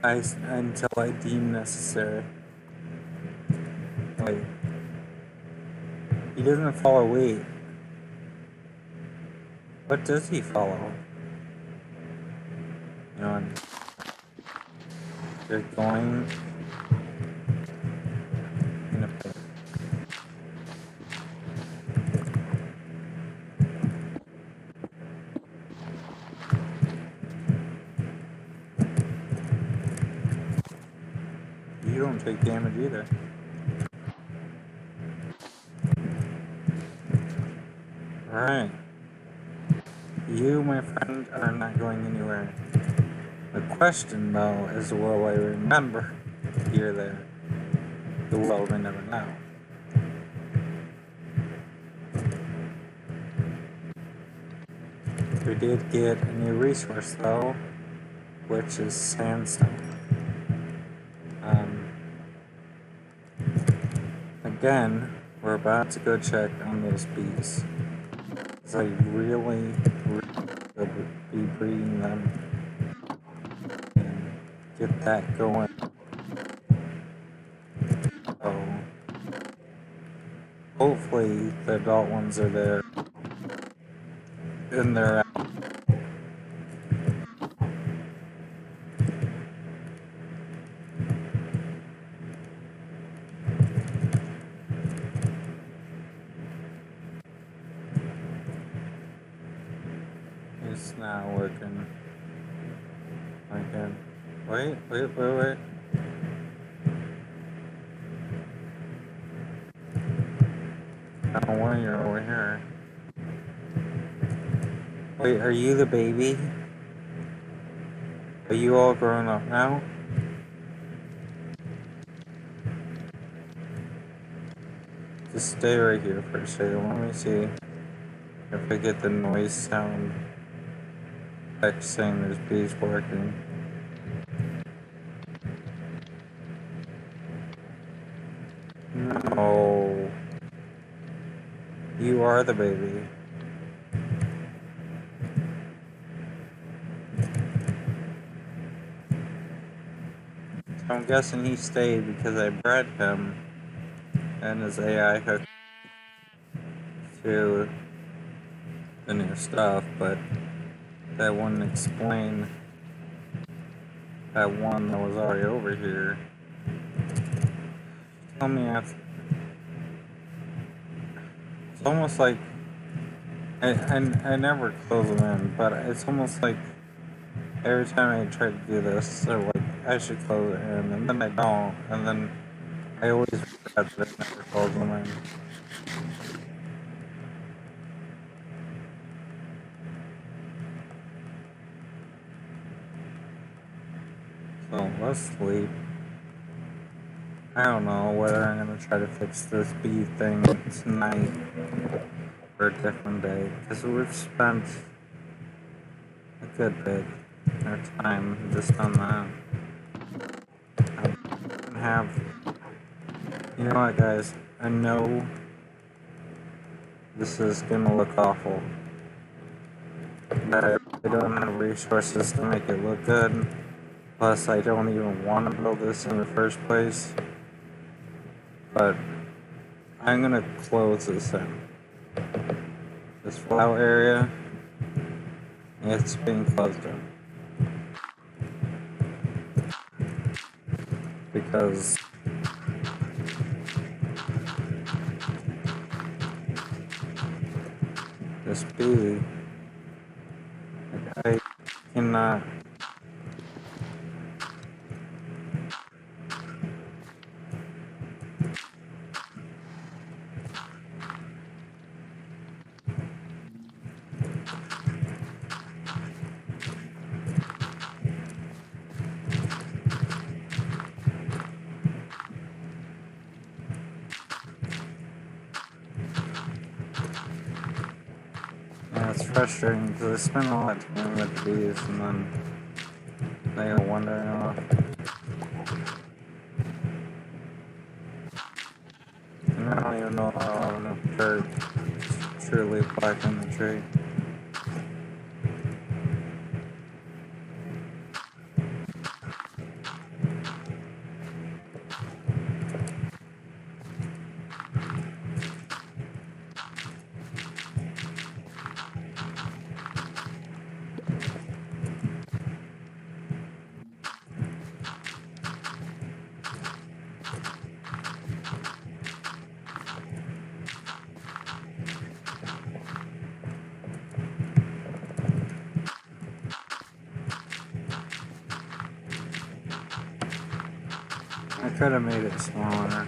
until I deem necessary. Wait. He doesn't follow wheat. What does he follow? You know, you're going in a pit. You don't take damage either. Alright. You, my friend, are not going anywhere. The question, though, is will I remember you're there? The world may never know. We did get a new resource, though, which is sandstone. Again, we're about to go check on those bees. Because I really will be breeding them and get that going. So, hopefully the adult ones are there and they're out. It's not working. Again. Wait. I don't want you over here. Wait, are you the baby? Are you all grown up now? Just stay right here for a second. Let me see if I get the noise sound back saying there's bees working. No. You are the baby. So I'm guessing he stayed because I bred him and his AI hooked to the new stuff, but that wouldn't explain that one that was already over here. Tell me after. It's almost like I never close them in, but it's almost like every time I try to do this, they're like, I should close it in, and then I don't, and then I always regret that I never close them in. So let's sleep. I don't know whether I'm gonna try to fix this bee thing tonight or a different day, because we've spent a good bit of time just on that. You know what, guys? I know this is gonna look awful, but I don't have resources to make it look good. Plus, I don't even want to build this in the first place. But I'm gonna close this in. This flower area, it's being closed in. Because this bee, I cannot. Yeah, it's frustrating because I spend a lot of time with bees and then they go wandering off. And I don't even know how I have enough dirt to truly blacken the tree. I could have made it smaller.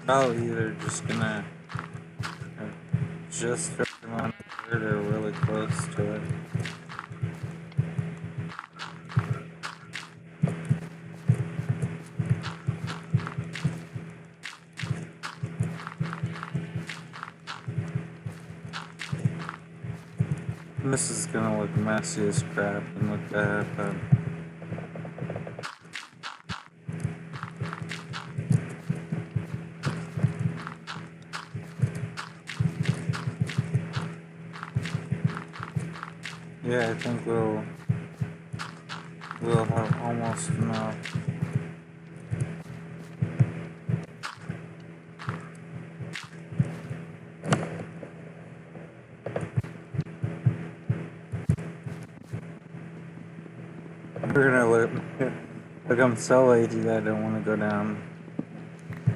Probably either just gonna just fit on the third or really close to it. This is gonna look messy as crap and look bad, but yeah, I think we'll have almost enough. We're gonna look, I'm so lazy that I don't want to go down.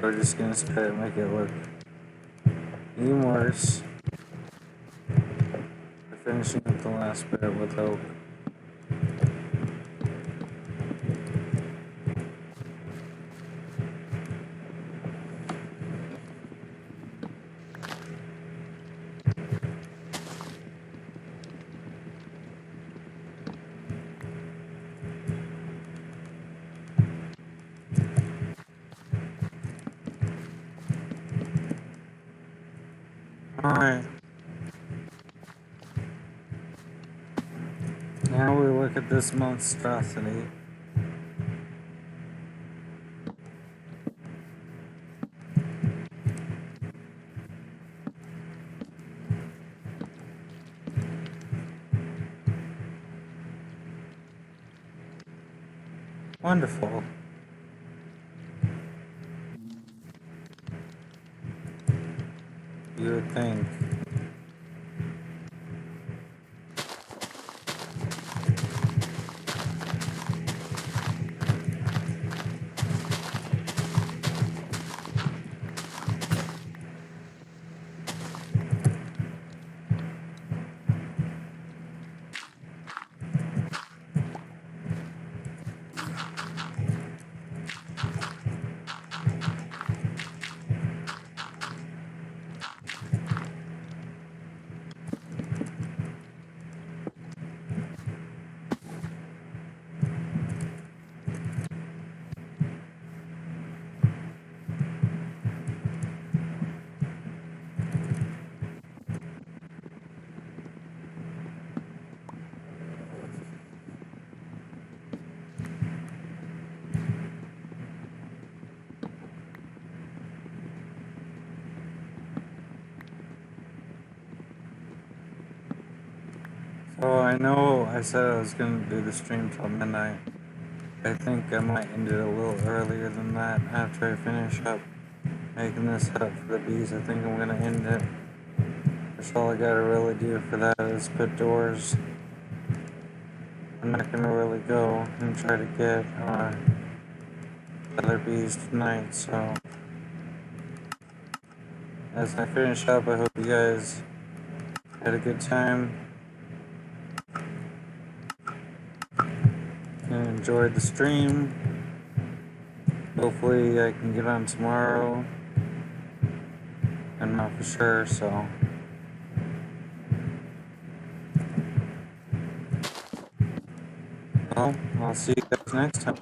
We're just gonna try to make it look even worse. We're finishing up the last bit with oak. Alright. Now we look at this monstrosity. Wonderful. You would think. So I know I said I was going to do the stream till midnight. I think I might end it a little earlier than that after I finish up making this hut for the bees. I think I'm gonna end it. That's all I gotta really do for that is put doors. I'm not gonna really go and try to get other bees tonight, so as I finish up, I hope you guys had a good time and enjoyed the stream. Hopefully I can get on tomorrow. I'm not for sure, so well, I'll see you guys next time.